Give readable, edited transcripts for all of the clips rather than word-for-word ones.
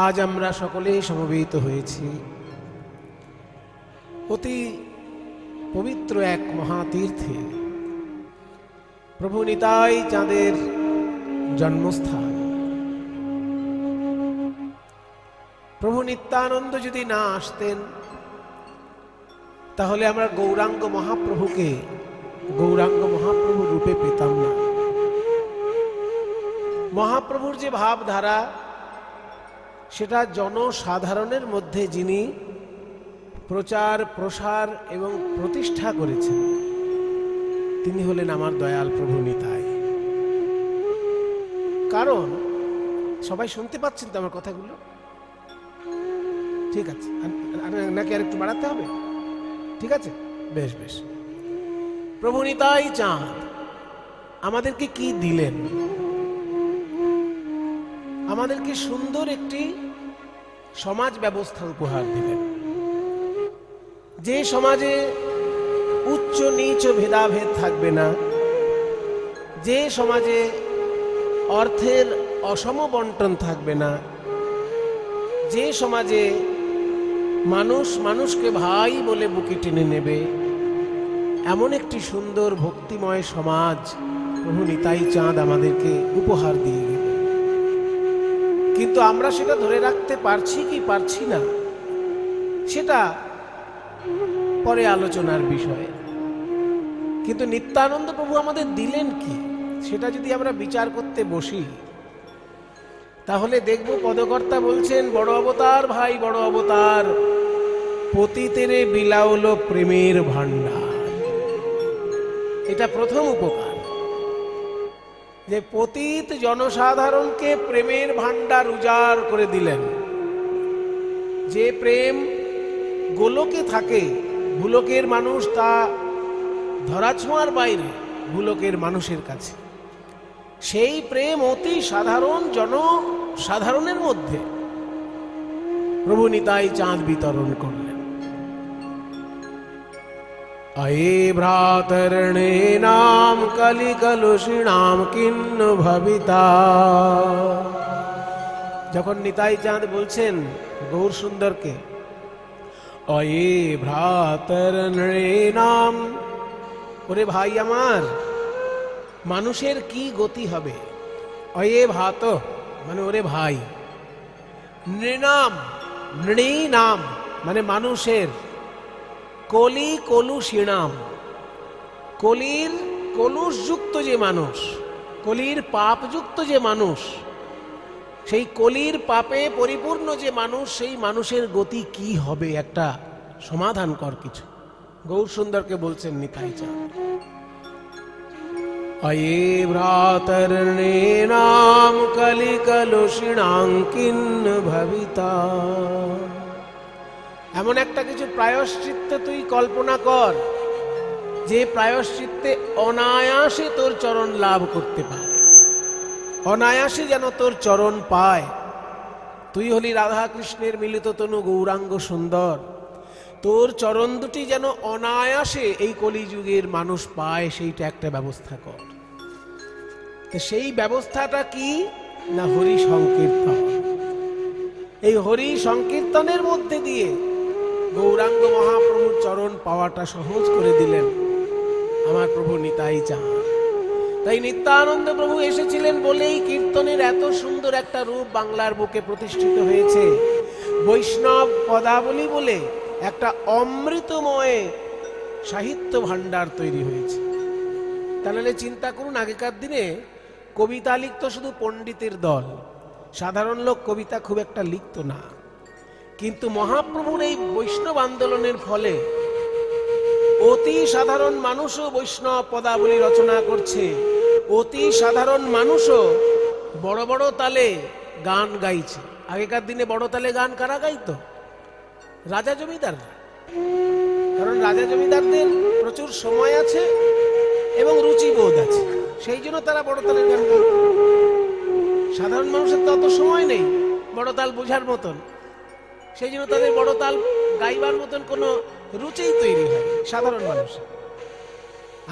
আজ আমরা সকলেই সমবেত হয়েছি অতি পবিত্র এক মহাতীর্থে, প্রভু নিতাই চাঁদের জন্মস্থান। প্রভু নিত্যানন্দ যদি না আসতেন তাহলে আমরা গৌরাঙ্গ মহাপ্রভুকে গৌরাঙ্গ মহাপ্রভু রূপে পেতাম না। মহাপ্রভুর যে ভাবধারা, সেটা জনসাধারণের মধ্যে যিনি প্রচার প্রসার এবং প্রতিষ্ঠা করেছেন, তিনি হলেন আমার দয়াল প্রভু নিতাই। কারণ সবাই শুনতে পাচ্ছেন তো আমার কথাগুলো? ঠিক আছে, নাকি আর একটু বাড়াতে হবে? ঠিক আছে, বেশ বেশ। প্রভু নিতাই চাঁদ আমাদেরকে কি দিলেন? আমাদেরকে সুন্দর একটি সমাজ ব্যবস্থা উপহার দিলেন, যে সমাজে উচ্চ নীচ ভেদাভেদ থাকবে না, যে সমাজে অর্থের অসম বন্টন থাকবে না, যে সমাজে মানুষ মানুষকে ভাই বলে বুকে টেনে নেবে, এমন একটি সুন্দর ভক্তিময় সমাজ প্রভু নিতাই চাঁদ আমাদেরকে উপহার দিয়ে গেলেন। কিন্তু আমরা সেটা ধরে রাখতে পারছি কি পারছি না, সেটা পরে আলোচনার বিষয়। কিন্তু নিত্যানন্দ প্রভু আমাদের দিলেন কি, সেটা যদি আমরা বিচার করতে বসি তাহলে দেখব পদকর্তা বলছেন, বড় অবতার ভাই বড় অবতার, পতিতেরে বিলাউল প্রেমের ভান্ডার। এটা প্রথম উপকার, যে পতিত জনসাধারণকে প্রেমের ভান্ডার উজাড় করে দিলেন। যে প্রেম গোলকে থাকে, ভুলোকের মানুষ তা ধরাছোঁয়ার বাইরে ভুলোকের মানুষের কাছে, সেই প্রেম অতি সাধারণ জনসাধারণের মধ্যে প্রভু নিতাই চাঁদ বিতরণ করলেন। अये भ्रातर्णेनां कलिकलुषिणां किन्न भविता। যখন নিতাই চাঁদ বলছেন গৌর সুন্দরকে, অয়ে ভ্রাতর্ণেনাম, ওরে ভাই আমার, মানুষের কি গতি হবে? অয়ে ভাত মানে ওরে ভাই, নৃণাম নৃণাম মানে মানুষের, কলি কলুষিণাম, কলির কলুষযুক্ত যে মানুষ, কলির পাপযুক্ত যে মানুষ, সেই কলির পাপে পরিপূর্ণ যে মানুষ, সেই মানুষের গতি কি হবে? একটা সমাধান কর কিছু। গৌর সুন্দরকে বলছেন নিতাই চাঁদ, অয়ে ভ্রাতর্ণেনাম কলিকলুষিণাং কিন্ন ভবিতা। এমন একটা কিছু প্রায়শ্চিত্ত তুই কল্পনা কর, যে প্রায়শ্চিত্তে অনায়াসে তোর চরণ লাভ করতে পারে, অনায়াসে যেন তোর চরণ পায়। তুই হলি রাধা কৃষ্ণের মিলিত তনু গৌরাঙ্গ সুন্দর, তোর চরণ দুটি যেন অনায়াসে এই কলিযুগের মানুষ পায়, সেইটা একটা ব্যবস্থা কর। তো সেই ব্যবস্থাটা কি না? হরি সংকীর্তন। এই হরি সংকীর্তনের মধ্যে দিয়ে গৌরাঙ্গ মহাপ্রভুর চরণ পাওয়াটা সহজ করে দিলেন আমার প্রভু নিতাই চাঁদ। তাই নিত্যানন্দ প্রভু এসেছিলেন বলেই কীর্তনের এত সুন্দর একটা রূপ বাংলার বুকে প্রতিষ্ঠিত হয়েছে। বৈষ্ণব পদাবলী বলে একটা অমৃতময় সাহিত্য ভাণ্ডার তৈরি হয়েছে। তাহলে চিন্তা করুন, আগেকার দিনে কবিতা লিখত শুধু পণ্ডিতের দল, সাধারণ লোক কবিতা খুব একটা লিখত না। কিন্তু মহাপ্রভুর এই বৈষ্ণব আন্দোলনের ফলে অতি সাধারণ মানুষও বৈষ্ণব পদাবলী রচনা করছে, অতি সাধারণ মানুষও বড় বড় তালে গান গাইছে। আগেকার দিনে বড় তালে গান কারা গাইতো? রাজা জমিদাররা। কারণ রাজা জমিদারদের প্রচুর সময় আছে এবং রুচিবোধ আছে, সেই জন্য তারা বড় তালের গান গাইত। সাধারণ মানুষের তো অত সময় নেই বড় তাল বোঝার মতন, সেই জন্য তাদের বড় তাল গাইবার মতন কোনো রুচিই তৈরি হয় সাধারণ মানুষের।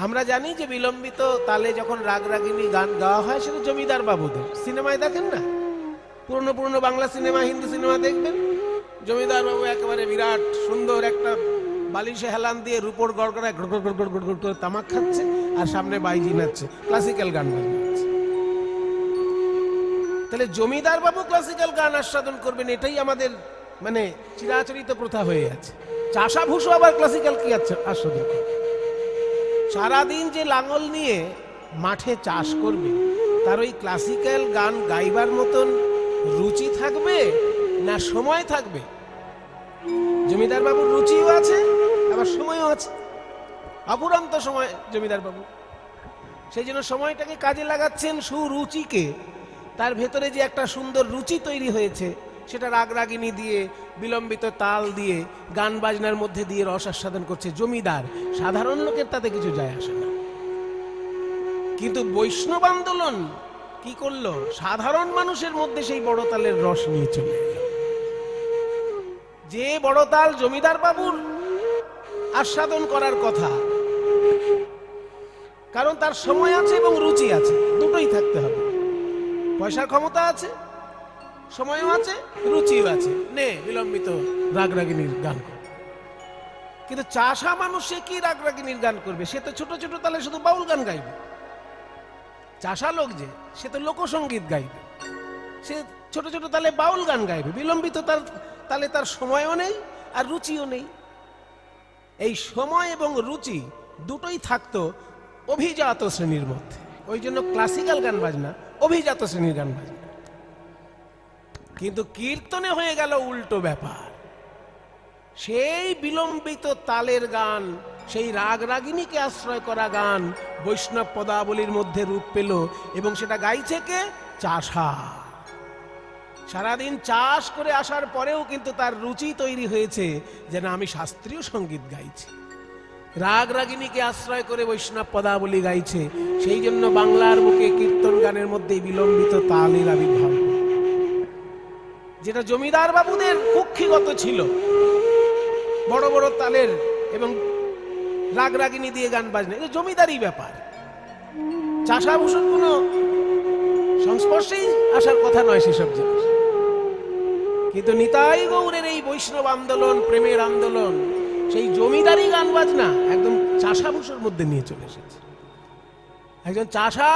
আমরা জানি যে বিলম্বিত তালে যখন রাগ রাগিনী গান গাওয়া হয় সেটা জমিদার বাবুদের। সিনেমায় দেখেন না, পুরনো পুরনো বাংলা সিনেমা, হিন্দি সিনেমা দেখবেন, জমিদার বাবু একেবারে বিরাট সুন্দর একটা বালিশে হেলান দিয়ে রূপোর গড়গড়ায় গড়গড় গড়গড় গড়গড় করে তামাক খাচ্ছে, আর সামনে বাইজি নাচছে, ক্লাসিক্যাল গান বাজছে। তাহলে জমিদার বাবু ক্লাসিক্যাল গান আস্বাদন করবেন, এটাই আমাদের মানে চিরাচরিত প্রথা হয়ে আছে। চাষা ভুষো আবার ক্লাসিক্যাল কি আস্বাদন করবে? সারাদিন যে লাঙল নিয়ে মাঠে চাষ করবে, তার ওই ক্লাসিক্যাল গান গাইবার মতন রুচি থাকবে না সময় থাকবে? জমিদার বাবুর রুচিও আছে, আবার সময়ও আছে, অপুরন্ত সময় জমিদার বাবু। সেই জন্য সময়টাকে কাজে লাগাচ্ছেন, সুরুচিকে। তার ভেতরে যে একটা সুন্দর রুচি তৈরি হয়েছে, সেটা রাগরাগিনী দিয়ে, বিলম্বিত তাল দিয়ে, গান বাজনার মধ্যে দিয়ে রস আস্বাদন করছে জমিদার। সাধারণ লোকের তাতে কিছু যায় আসে না। কিন্তু বৈষ্ণব আন্দোলন কি করলো? সাধারণ মানুষের মধ্যে সেই বড় তালের রস নিয়ে চলে এলো। যে বড় তাল জমিদার বাবুর আস্বাদন করার কথা, কারণ তার সময় আছে এবং রুচি আছে, দুটোই থাকতে হবে। পয়সার ক্ষমতা আছে, সময়ও আছে, রুচিও আছে, নে বিলম্বিত রাগরাগিনীর গান করবে। কিন্তু চাষা মানুষ সে কি রাগরাগিনীর গান করবে? সে তো ছোট ছোট তালে শুধু বাউল গান গাইবে। চাষা লোক যে, সে তো লোকসঙ্গীত গাইবে, সে ছোট ছোট তালে বাউল গান গাইবে, বিলম্বিত তালে তার সময়ও নেই আর রুচিও নেই। এই সময় এবং রুচি দুটোই থাকতো অভিজাত শ্রেণীর মধ্যে। ওই জন্য ক্লাসিক্যাল গান বাজনা অভিজাত শ্রেণীর গান বাজনা। কিন্তু কীর্তনে হয়ে গেল উল্টো ব্যাপার। সেই বিলম্বিত তালের গান, সেই রাগরাগিনীকে আশ্রয় করা গান বৈষ্ণব পদাবলীর মধ্যে রূপ পেল, এবং সেটা গাইছে কে? চাষা। সারাদিন চাষ করে আসার পরেও কিন্তু তার রুচি তৈরি হয়েছে যে না, আমি শাস্ত্রীয় সঙ্গীত গাইছি। রাগরাগিনীকে আশ্রয় করে বৈষ্ণব পদাবলী গাইছে। সেই জন্য বাংলার বুকে কীর্তন গানের মধ্যে বিলম্বিত তালের আবির্ভাব, যেটা জমিদার বাবুদের কুক্ষিগত ছিল। বড় বড় তালের এবং রাগরাগিনী দিয়ে গান বাজনা, এটা জমিদারি ব্যাপার। চাষা ভূষণ কোন সংস্পর্শেই আসার কথা নয় সেসব জিনিস। কিন্তু নিতাই গৌরের এই বৈষ্ণব আন্দোলন, প্রেমের আন্দোলন, সেই জমিদারি গান বাজনা একদম চাষা ভূষণ মধ্যে নিয়ে চলে এসেছে। একজন চাষা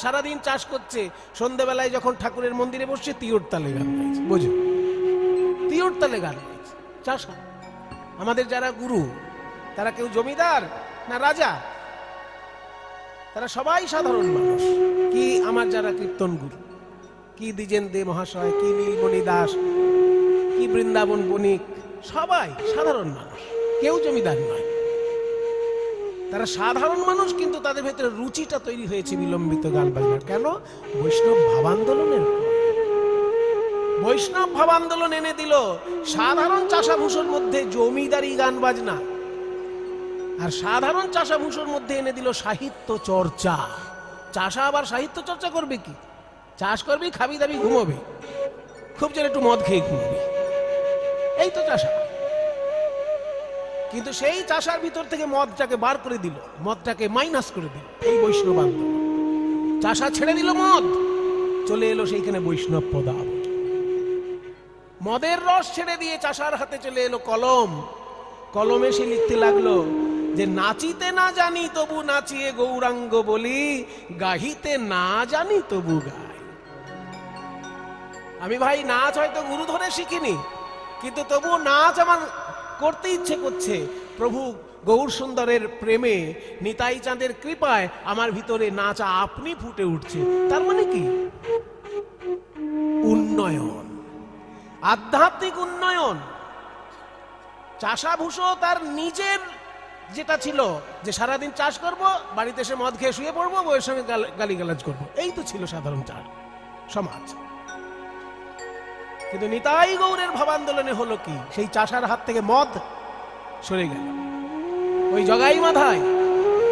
সারাদিন চাষ করছে, সন্ধ্যেবেলায় যখন ঠাকুরের মন্দিরে বসছে তিওর তালে গান গাইছে। বোঝো, তিওর তালে গান গাইছে চাষা। আমাদের যারা গুরু, তারা কেউ জমিদার না রাজা, তারা সবাই সাধারণ মানুষ। কি আমার যারা কীর্তন গুরু, কি দ্বিজেন দে মহাশয়, কি নীলমণি দাস, কি বৃন্দাবন বণিক, সবাই সাধারণ মানুষ, কেউ জমিদার নয়। তারা সাধারণ মানুষ, কিন্তু তাদের ভেতরে রুচিটা তৈরি হয়েছে বিলম্বিত গান বাজনার। কেন? বৈষ্ণব ভাব আন্দোলনের। বৈষ্ণব ভাব আন্দোলন এনে দিল সাধারণ চাষাভূষণ মধ্যে জমিদারি গান বাজনা, আর সাধারণ চাষাভূষণ মধ্যে এনে দিল সাহিত্য চর্চা। চাষা আবার সাহিত্য চর্চা করবে কি? চাষ করবি, খাবি দাবি, ঘুমোবে, খুব জোরে একটু মদ খেয়ে ঘুমবি, এই তো চাষা। কিন্তু সেই চাষার ভিতর থেকে মদটাকে বার করে দিল, মদটাকে মাইনাস করে দিল এই বৈষ্ণব আন্দোলন। চাষা ছেড়ে দিল মদ, চলে এলো সেইখানে বৈষ্ণব পদাবলী। মদের রস ছেড়ে দিয়ে চাষার হাতে চলে এলো কলম। কলমে সে লিখতে লাগলো যে নাচিতে না জানি তবু নাচিয়ে গৌরাঙ্গ বলি, গাহিতে না জানি তবু গাই। আমি ভাই নাচ হয়তো গুরু ধরে শিখিনি, কিন্তু তবু নাচ আমার করতে ইচ্ছে করছে। প্রভু গৌর সুন্দরের প্রেমে, নিতাই চাঁদের কৃপায় আমার ভিতরে নাচা আপনি ফুটে উঠছে। তার মানে কি? উন্নয়ন, আধ্যাত্মিক উন্নয়ন। চাষাভূষো তার নিজের যেটা ছিল যে সারাদিন চাষ করব, বাড়িতে এসে মদ খেয়ে শুয়ে পড়বো, বউয়ের সঙ্গে গালিগালাজ করবো, এই তো ছিল সাধারণ সমাজ। কিন্তু নিতাই গৌরের ভাব আন্দোলনে হলো কি? সেই চাষার হাত থেকে মদ সরে গেল। ওই জগাই মাধায়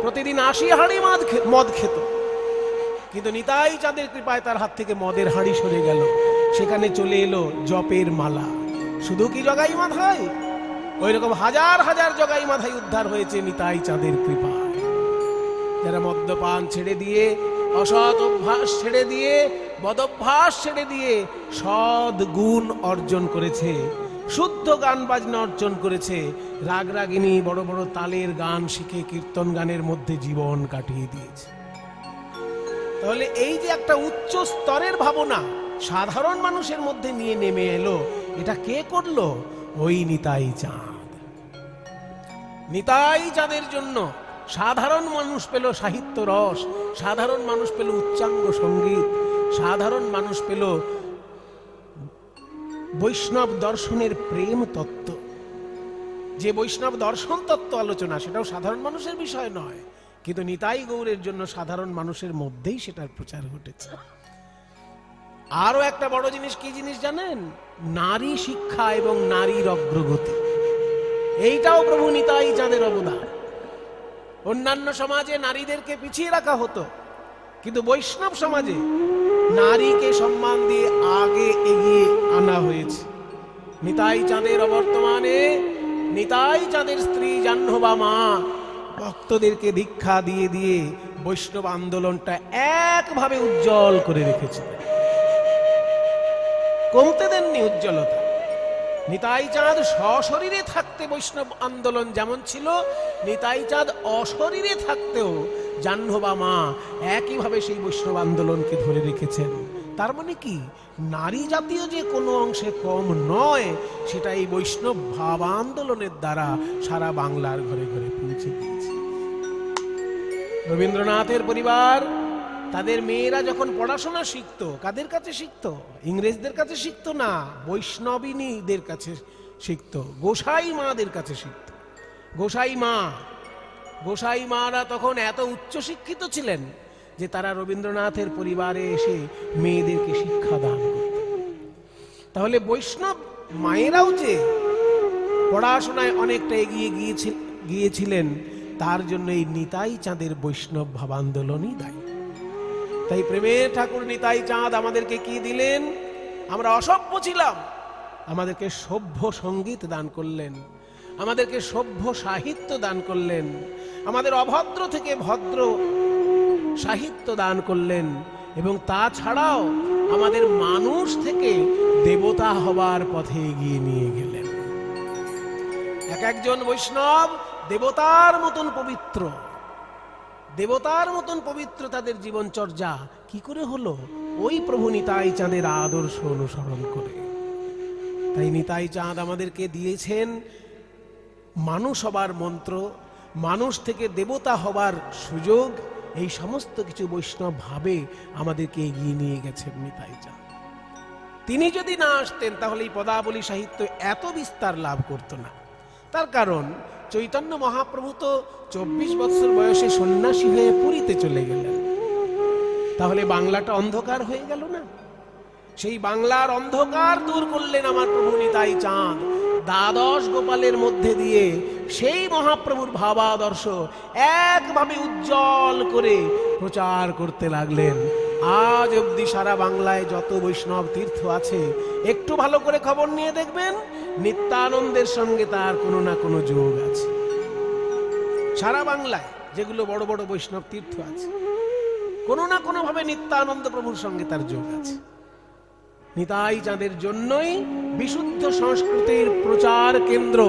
প্রতিদিন 80 হাঁড়ি মদ খেত, কিন্তু নিতাই চাঁদের কৃপায় তার হাত থেকে মদের হাঁড়ি সরে গেল। সেখানে চলে এলো জপের মালা। শুধু কি জগাই মাধায়, ওই রকম হাজার হাজার জগাই মাধায় উদ্ধার হয়েছে নিতাই চাঁদের কৃপায়, যারা মদ্যপান ছেড়ে দিয়ে অসৎ অভ্যাস ছেড়ে দিয়ে, বদভ্যাস ছেড়ে দিয়ে সৎ গুণ অর্জন করেছে, শুদ্ধ গান বাজনা অর্জন করেছে, রাগ রাগিনী বড় বড় তালের গান শিখে কীর্তন গানের মধ্যে জীবন কাটিয়ে দিয়েছে। তাহলে এই যে একটা উচ্চ স্তরের ভাবনা সাধারণ মানুষের মধ্যে নিয়ে নেমে এলো, এটা কে করলো? ওই নিতাই চাঁদ। নিতাই চাঁদের জন্য সাধারণ মানুষ পেল সাহিত্য রস, সাধারণ মানুষ পেল উচ্চাঙ্গ সঙ্গীত, সাধারণ মানুষ পেল বৈষ্ণব দর্শনের প্রেম তত্ত্ব। যে বৈষ্ণব দর্শন তত্ত্ব আলোচনা, সেটাও সাধারণ মানুষের বিষয় নয়, কিন্তু নিতাই গৌরের জন্য সাধারণ মানুষের মধ্যেই সেটার প্রচার ঘটেছে। আরো একটা বড় জিনিস, কি জিনিস জানেন? নারী শিক্ষা এবং নারীর অগ্রগতি। এইটাও প্রভু নিতাই চাঁদের অবদান। অন্যান্য সমাজে নারীদেরকে পিছিয়ে রাখা হতো, কিন্তু বৈষ্ণব সমাজে নারীকে সম্মান দিয়ে আগে এগিয়ে আনা হয়েছে। নিতাই চাঁদের অবর্তমানে নিতাই চাঁদের স্ত্রী জাহ্নবা মা ভক্তদেরকে দীক্ষা দিয়ে দিয়ে বৈষ্ণব আন্দোলনটা একভাবে উজ্জ্বল করে রেখেছিলেন, কমতে দেননি উজ্জ্বলতা। নিতাই চাঁদ সশরীরে থাকতে বৈষ্ণব আন্দোলন যেমন ছিল, নিতাই চাঁদ অশরীরে থাকতেও জাহ্নবা মা একইভাবে সেই বৈষ্ণব আন্দোলনকে ধরে রেখেছেন। তার মানে কি, নারী জাতীয় যে কোনো অংশে কম নয়, সেটা এই বৈষ্ণব ভাব আন্দোলনের দ্বারা সারা বাংলার ঘরে ঘরে পৌঁছে দিয়েছে। রবীন্দ্রনাথের পরিবার, তাদের মেয়েরা যখন পড়াশোনা শিখতো, কাদের কাছে শিখতো? ইংরেজদের কাছে শিখতো না, বৈষ্ণবিনীদের কাছে শিখতো, গোসাই মাদের কাছে শিখতো। গোসাই মারা তখন এত উচ্চ শিক্ষিত ছিলেন যে তারা রবীন্দ্রনাথের পরিবারে এসে মেয়েদেরকে শিক্ষা দান করতেন। তাহলে বৈষ্ণব মায়েরাও যে পড়াশোনায় অনেকটা এগিয়ে গিয়েছিলেন, তার জন্য এই নিতাই চাঁদের বৈষ্ণব ভাব আন্দোলনই দায়ী। তাই প্রেমের ঠাকুর নিতাই চাঁদ আমাদেরকে কি দিলেন? আমরা অসভ্য ছিলাম, আমাদেরকে সভ্য সঙ্গীত দান করলেন, আমাদেরকে সভ্য সাহিত্য দান করলেন, আমাদের অভদ্র থেকে ভদ্র সাহিত্য দান করলেন, এবং তাছাড়াও আমাদের মানুষ থেকে দেবতা হবার পথে এগিয়ে নিয়ে গেলেন। এক একজন বৈষ্ণব দেবতার মতন পবিত্র, দেবতার মতন পবিত্র তাদের জীবনচর্যা কি করে হলো? ওই প্রভু নিতাই চাঁদের আদর্শ অনুসরণ করে। তাই নিতাই চাঁদ আমাদেরকে দিয়েছেন মানুষ হবার মন্ত্র, মানুষ থেকে দেবতা হবার সুযোগ। এই সমস্ত কিছু বৈষ্ণব ভাবে আমাদেরকে এগিয়ে নিয়ে গেছেন নিতাই চাঁদ। তিনি যদি না আসতেন তাহলে এই পদাবলী সাহিত্য এত বিস্তার লাভ করত না। তার কারণ চৈতন্য মহাপ্রভু তো 24 বছর বয়সে সন্ন্যাসী হয়ে পুরীতে চলে গেলেন। তাহলে বাংলাটা অন্ধকার হয়ে গেল না? সেই বাংলার অন্ধকার দূর করলেন আমার প্রভু নিতাই চাঁদ। দ্বাদশ গোপালের মধ্যে দিয়ে সেই মহাপ্রভুর ভাবাদর্শ একভাবে উজ্জ্বল করে প্রচার করতে লাগলেন। আজ অবধি সারা বাংলায় যত বৈষ্ণব তীর্থ আছে, একটু ভালো করে খবর নিয়ে দেখবেন, নিত্যানন্দের সঙ্গে তার কোনো না কোনো যোগ আছে। সারা বাংলায় যেগুলো বড় বড় বৈষ্ণব তীর্থ আছে, কোনো না কোনো ভাবে নিত্যানন্দ প্রভুর সঙ্গে তার যোগ আছে। নিতাই চাঁদের জন্যই বিশুদ্ধ সংস্কৃতির প্রচার কেন্দ্র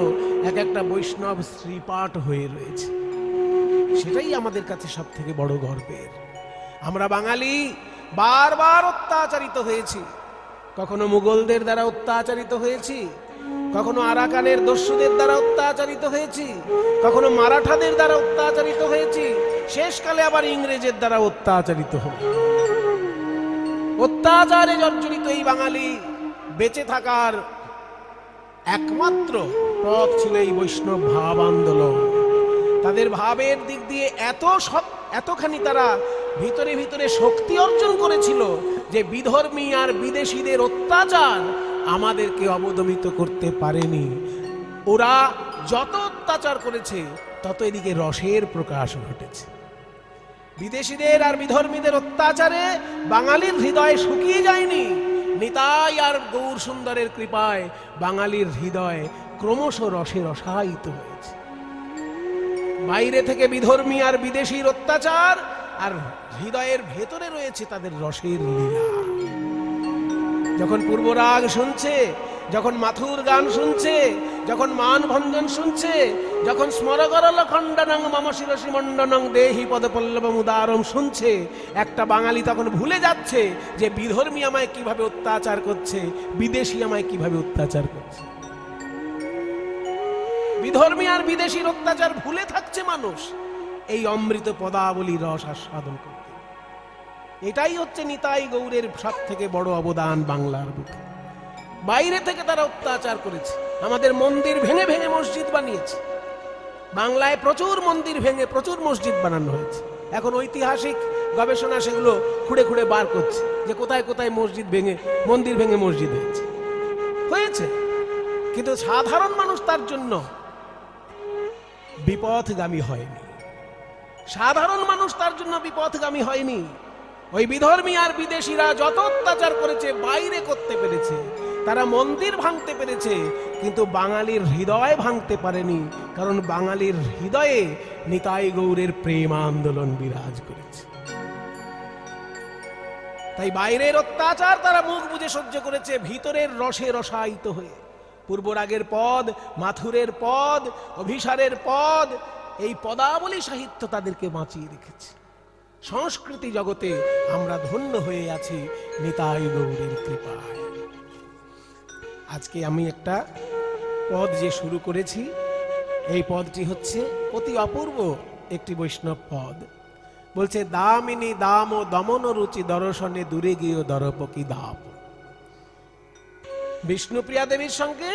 এক একটা বৈষ্ণব শ্রীপাঠ হয়ে রয়েছে। সেটাই আমাদের কাছে সব থেকে বড় গর্বের। আমরা বাঙালি বারবার অত্যাচারিত হয়েছি, কখনো মুঘলদের দ্বারা অত্যাচারিত হয়েছি, কখনো আরাকানের দস্যুদের দ্বারা অত্যাচারিত হয়েছি, কখনো মারাঠাদের দ্বারা অত্যাচারিত হয়েছি, শেষকালে আবার ইংরেজের দ্বারা অত্যাচারিত হল। অত্যাচারে জর্জরিত এই বাঙালি বেঁচে থাকার একমাত্র পথ ছিল এই বৈষ্ণব ভাব আন্দোলন। তাদের ভাবের দিক দিয়ে এতখানি তারা ভিতরে ভিতরে শক্তি অর্জন করেছিল যে বিধর্মী আর বিদেশিদের অত্যাচার আমাদেরকে অবদমিত করতে পারেনি। ওরা যত অত্যাচার করেছে তত এদিকে রসের প্রকাশ ঘটেছে। বিদেশিদের আর বিধর্মীদের অত্যাচারে বাঙালির হৃদয় শুকিয়ে যায়নি। নিতাই আর গৌর সুন্দরের কৃপায় বাঙালির হৃদয় ক্রমশ রসে রসায়িত হয়েছে। বাইরে থেকে বিধর্মী আর বিদেশির অত্যাচার আর হৃদয়ের ভেতরে রয়েছে তাদের রসের লীলা। যখন পূর্বরাগ শুনছে, যখন মাথুর গান শুনছে, যখন মান ভঞ্জন শুনছে, যখন স্মরগরল খণ্ডনং মম শিরসি মণ্ডনং দেহি পদপল্লবম উদারম শুনছে, একটা বাঙালি তখন ভুলে যাচ্ছে যে বিধর্মী আমায় কিভাবে অত্যাচার করছে, বিদেশি আমায় কিভাবে অত্যাচার করছে। বিধর্মী আর বিদেশির অত্যাচার ভুলে থাকছে মানুষ এই অমৃত পদাবলী রস আস্বাদন করতে। এটাই হচ্ছে নিতাই গৌরের সব থেকে বড় অবদান বাংলার বুকে। বাইরে থেকে তারা অত্যাচার করেছে, আমাদের মন্দির ভেঙে ভেঙে মসজিদ বানিয়েছে। বাংলায় প্রচুর মন্দির ভেঙে প্রচুর মসজিদ বানানো হয়েছে। এখন ঐতিহাসিক গবেষণা সেগুলো খুঁড়ে খুঁড়ে বার করছে যে কোথায় কোথায় মসজিদ ভেঙে, মন্দির ভেঙে মসজিদ হয়েছে। কিন্তু সাধারণ মানুষ তার জন্য বিপথগামী হয়নি। সাধারণ মানুষ তার জন্য বিপথগামী হয়নি। ওই বিধর্মী আর বিদেশিরা যত অত্যাচার করেছে বাইরে করতে পেরেছে, তারা মন্দির ভাঙতে পেরেছে, কিন্তু বাঙালির হৃদয় ভাঙতে পারেনি। কারণ বাঙালির হৃদয়ে নিতাই গৌরের প্রেম আন্দোলন বিরাজ করেছে। তাই বাইরের অত্যাচার তারা মুখ বুজে সহ্য করেছে, ভিতরের রসে রসায়িত হয়ে। পূর্বরাগের পদ, মাথুরের পদ, অভিসারের পদ, এই পদাবলী সাহিত্য তাদেরকে বাঁচিয়ে রেখেছে। সংস্কৃতি জগতে আমরা ধন্য হয়ে আছি নিতাই গৌরের কৃপায়। আজকে আমি একটা পদ যে শুরু করেছি, এই পদটি হচ্ছে অতি অপূর্ব একটি বৈষ্ণব পদ। বলছে, দামিনী দাম ও দমন রুচি দর্শনে দূরে গিয়ে দরপকি দাপ। বিষ্ণুপ্রিয়া দেবীর সঙ্গে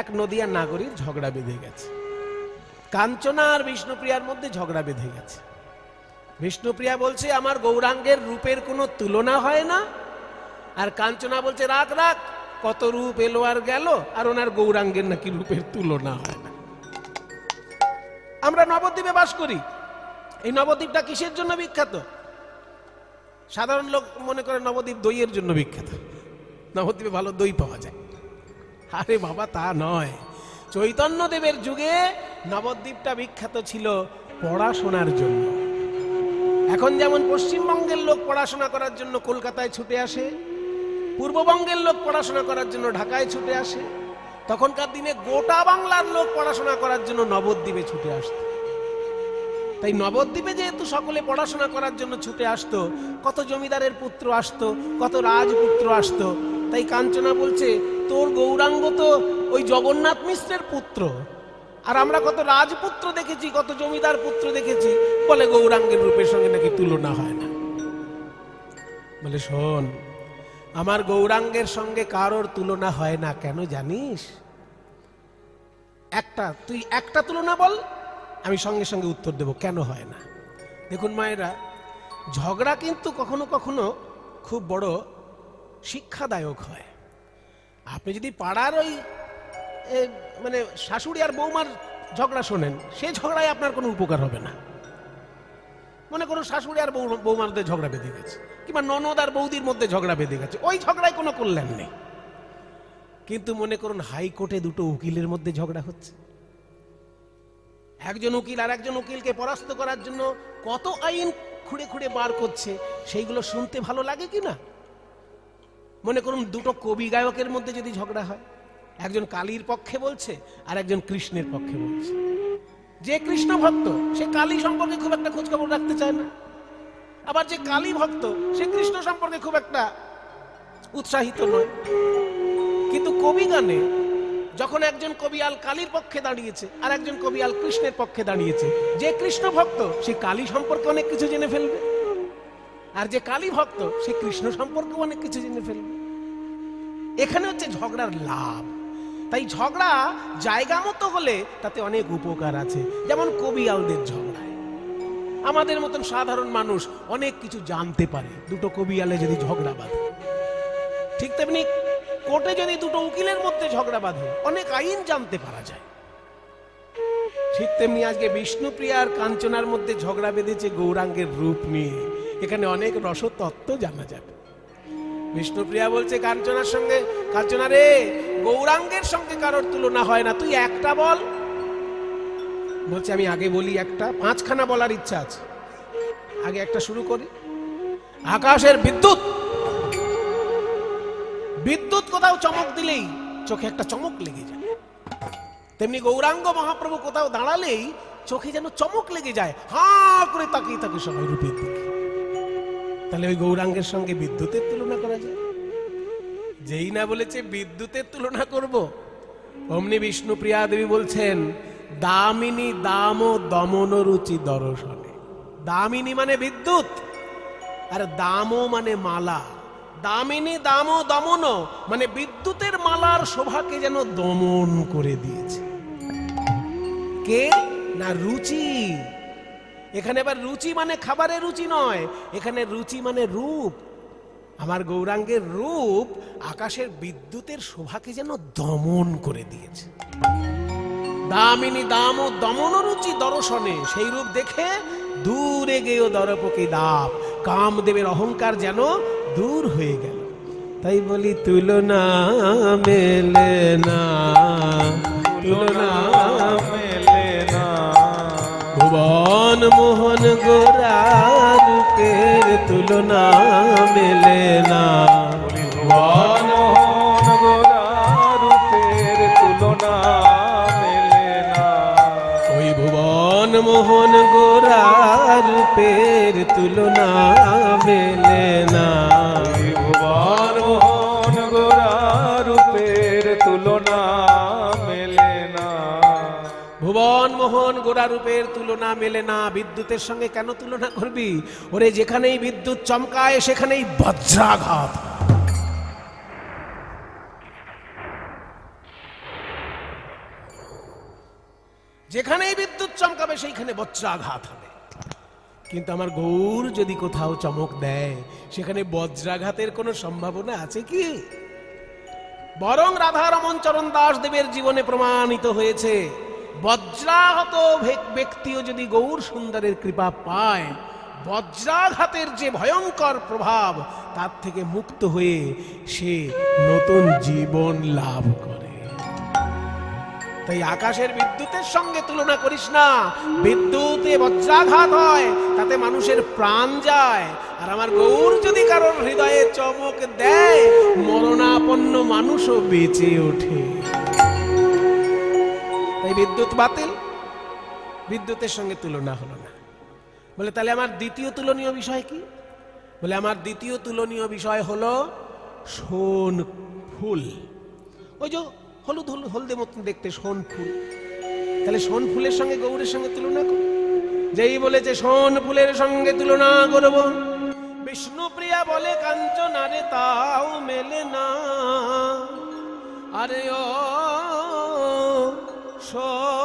এক নদিয়ার নাগরীর ঝগড়া বেঁধে গেছে। কাঞ্চনা আর বিষ্ণুপ্রিয়ার মধ্যে ঝগড়া বেঁধে গেছে। বিষ্ণুপ্রিয়া বলছে, আমার গৌরাঙ্গের রূপের কোনো তুলনা হয় না। আর কাঞ্চনা বলছে, রাখ রাখ, কত রূপ এলো আর গেল, আর ওনার গৌরাঙ্গের নাকি রূপের তুলনা হয় না। আমরা নবদ্বীপে বাস করি। এই নবদ্বীপটা কিসের জন্য বিখ্যাত? সাধারণ লোক মনে করে নবদ্বীপ দইয়ের জন্য বিখ্যাত, নবদ্বীপে ভালো দই পাওয়া যায়। আরে বাবা, তা নয়। চৈতন্যদেবের যুগে নবদ্বীপটা বিখ্যাত ছিল পড়াশোনার জন্য। এখন যেমন পশ্চিমবঙ্গের লোক পড়াশোনা করার জন্য কলকাতায় ছুটে আসে, পূর্ববঙ্গের লোক পড়াশোনা করার জন্য ঢাকায় ছুটে আসে, তখনকার দিনে গোটা বাংলার লোক পড়াশোনা করার জন্য নবদ্বীপে ছুটে আসত। তাই নবদ্বীপে যেহেতু সকলে পড়াশোনা করার জন্য ছুটে আসতো, কত জমিদারের পুত্র আসতো, কত রাজপুত্র আসতো। তাই কাঞ্চনা বলছে, তোর গৌরাঙ্গ তো ওই জগন্নাথ মিশ্রের পুত্র, আর আমরা কত রাজপুত্র দেখেছি, কত জমিদার পুত্র দেখেছি, বলে গৌরাঙ্গের রূপের সঙ্গে নাকি তুলনা হয় না। বলে, শোন, আমার গৌরাঙ্গের সঙ্গে কারোর তুলনা হয় না। কেন জানিস? তুই একটা তুলনা বল, আমি সঙ্গে সঙ্গে উত্তর দেব কেন হয় না। দেখুন মায়েরা, ঝগড়া কিন্তু কখনো কখনো খুব বড় শিক্ষাদায়ক হয়। আপনি যদি পাড়ার ওই মানে শাশুড়ি আর বৌমার ঝগড়া শোনেন, সেই ঝগড়ায় আপনার কোনো উপকার হবে না। মনে করুন শাশুড়ি আর বৌমার মধ্যে ঝগড়া বেঁধে গেছে, কিংবা ননদ আর বৌদির মধ্যে ঝগড়া বেঁধে গেছে, ওই ঝগড়ায় কোনো কল্যাণ নেই। কিন্তু মনে করুন হাইকোর্টে দুটো উকিলের মধ্যে ঝগড়া হচ্ছে, একজন উকিল আর একজন উকিলকে পরাস্ত করার জন্য কত আইন খুঁড়ে খুঁড়ে বার করছে, সেইগুলো শুনতে ভালো লাগে কি না? মনে করুন দুটো কবি গায়কের মধ্যে যদি ঝগড়া হয়, একজন কালীর পক্ষে বলছে আর একজন কৃষ্ণের পক্ষে বলছে। যে কৃষ্ণ ভক্ত সে কালী সম্পর্কে খুব একটা খোঁজ খবর রাখতে চায় না, আবার যে কালী ভক্ত সে কৃষ্ণ সম্পর্কে খুব একটা উৎসাহিত নয়। কিন্তু কবি গানে যখন একজন কবিয়াল কালীর পক্ষে দাঁড়িয়েছে আর একজন কবিয়াল কৃষ্ণের পক্ষে দাঁড়িয়েছে, যে কৃষ্ণ ভক্ত সে কালী সম্পর্কে অনেক কিছু জেনে ফেলবে, আর যে কালী ভক্ত সে কৃষ্ণ সম্পর্কে অনেক কিছু জেনে ফেলবে। এখানে হচ্ছে ঝগড়ার লাভ। তাই ঝগড়া জায়গা মতো হলে তাতে অনেক উপকার আছে। যেমন কবিয়ালদের ঝগড়ায় আমাদের মতন সাধারণ মানুষ অনেক কিছু জানতে পারে, দুটো কবিয়ালে যদি ঝগড়া বাঁধে। ঠিক তেমনি কোর্টে যদি দুটো উকিলের মধ্যে ঝগড়া বাঁধে, অনেক আইন জানতে পারা যায়। ঠিক তেমনি আজকে বিষ্ণুপ্রিয়া আর কাঞ্চনার মধ্যে ঝগড়া বেঁধেছে গৌরাঙ্গের রূপ নিয়ে, এখানে অনেক রসতত্ত্ব জানা যাবে। বিষ্ণুপ্রিয়া বলছে কাঞ্চনার সঙ্গে, কাঞ্চনা রে, গৌরাঙ্গের সঙ্গে কারোর তুলনা হয় না, তুই একটা বল। বলছে, আমি আগে বলি একটা, 5খানা বলার ইচ্ছা আছে। আগে একটা শুরু করি। আকাশের বিদ্যুৎ, বিদ্যুৎ কোথাও চমক দিলেই চোখে একটা চমক লেগে যায়, তেমনি গৌরাঙ্গ মহাপ্রভু কোথাও দাঁড়ালেই চোখে যেন চমক লেগে যায়, হা করে তাকিয়ে থাকে সবাই রূপের দিকে। তাহলে ওই গৌরাঙ্গের সঙ্গে বিদ্যুতের তুলনা করা যায়? যেই না বলেছে বিদ্যুতের তুলনা করব, অমনি বিষ্ণুপ্রিয়া দেবী বলছেন, দামিনী দাম দমন রুচি দর্শনে। দামিনী মানে বিদ্যুৎ, আর দামও মানে মালা। দামিনী দাম দমন মানে বিদ্যুতের মালার শোভাকে যেন দমন করে দিয়েছে কে না? রুচি। এখানে আবার রুচি মানে খাবারের রুচি নয়, এখানে রুচি মানে রূপ। আমার গৌরাঙ্গের রূপ আকাশের বিদ্যুতের শোভাকে যেন দমন করে দিয়েছে। দামিনী দাম ও দমন রুচি দর্শনে, সেই রূপ দেখে দূরে গেও দরপকে দাপ, কামদেবের অহংকার যেন দূর হয়ে গেল। তাই বলি তুলনা মেলে না, তুলনা মেলে না, ভুবন মোহন গোরা রূপের তুলনা মেলে না, ভুবন মোহন গোরা রূপের তুলনা মেলে না, ওই ভুবন মোহন গোরা রূপের তুলনা মেলে না, ভুবন মোহন গোরা রূপের তুলনা মেলে না। ভুবন মোহন গোরা রূপের তুলনা মেলে না। বিদ্যুতের সঙ্গে কেন তুলনা করবি? ওরে যেখানেই বিদ্যুৎ চমকায় সেখানেই বজ্রাঘাত। যেখানেই বিদ্যুৎ চমকাবে সেইখানে বজ্রাঘাত হবে। কিন্তু আমার গৌর যদি কোথাও চমক দেয় সেখানে বজ্রাঘাতের কোনো সম্ভাবনা আছে কি? বরং রাধারমণ চরণ দাস দেবের জীবনে প্রমাণিত হয়েছে, বজ্রাহত ব্যক্তিও যদি গৌর সুন্দরের কৃপা পায়, বজ্রাঘাতের যে ভয়ঙ্কর প্রভাব তার থেকে মুক্ত হয়ে সে নতুন জীবন লাভ করে। তাই আকাশের বিদ্যুতের সঙ্গে তুলনা করিস না। বিদ্যুতে বজ্রাঘাত হয়, তাতে মানুষের প্রাণ যায়। আর আমার গৌর যদি কারোর হৃদয়ে চমক দেয়, মরণাপন্ন মানুষও বেঁচে ওঠে। তাই বিদ্যুৎ বাতিল, বিদ্যুতের সঙ্গে তুলনা হলো না। বলে তাহলে আমার দ্বিতীয় তুলনীয় বিষয় কি? বলে আমার দ্বিতীয় তুলনীয় বিষয় হলো সোন ফুল। ওই যে হলুদ হলুদ হলদে মতন দেখতে সোন ফুল, তাহলে সোন ফুলের সঙ্গে গৌরের সঙ্গে তুলনা কর। যেই বলেছে সোন ফুলের সঙ্গে তুলনা করব, বিষ্ণুপ্রিয়া বলে কাঞ্চন আরে তাও মেলে না। আরে ও শোনো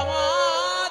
আমার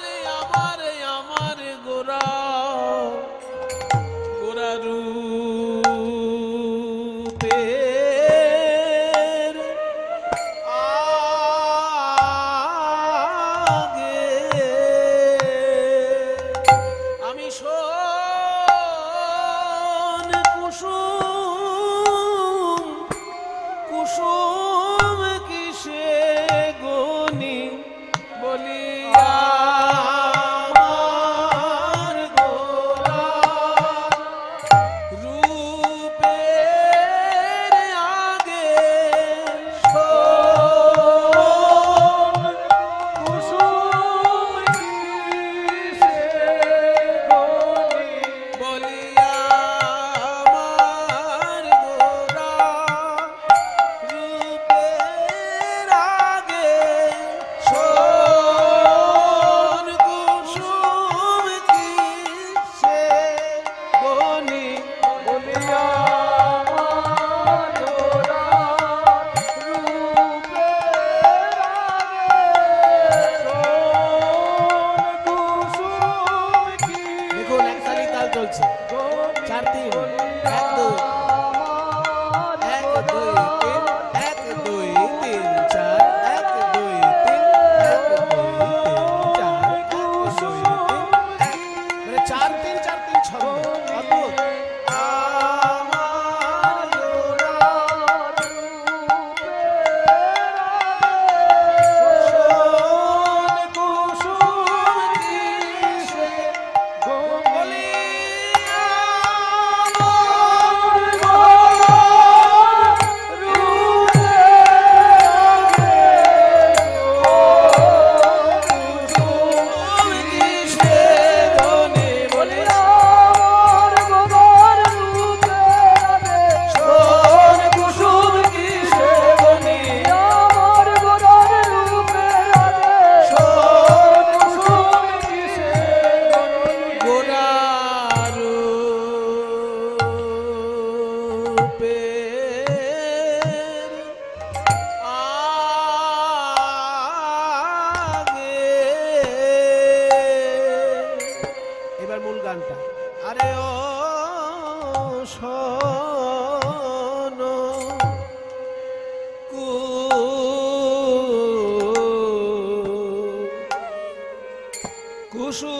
কুসুম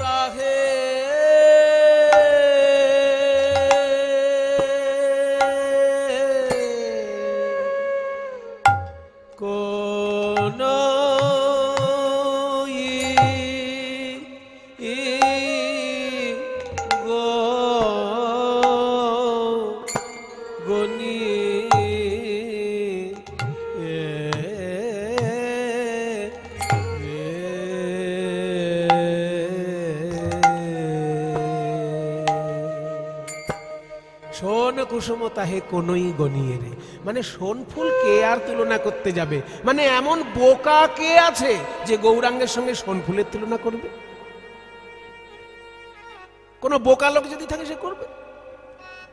তাহে কোন শোন কুসুম তাহে কোনই গনিয়ে রে, মানে শোন ফুল কে আর তুলনা করতে যাবে? মানে এমন বোকা কে আছে যে গৌরাঙ্গের সঙ্গে শোন ফুলের তুলনা করবে? কোন বোকা লোক যদি থাকে সে করবে,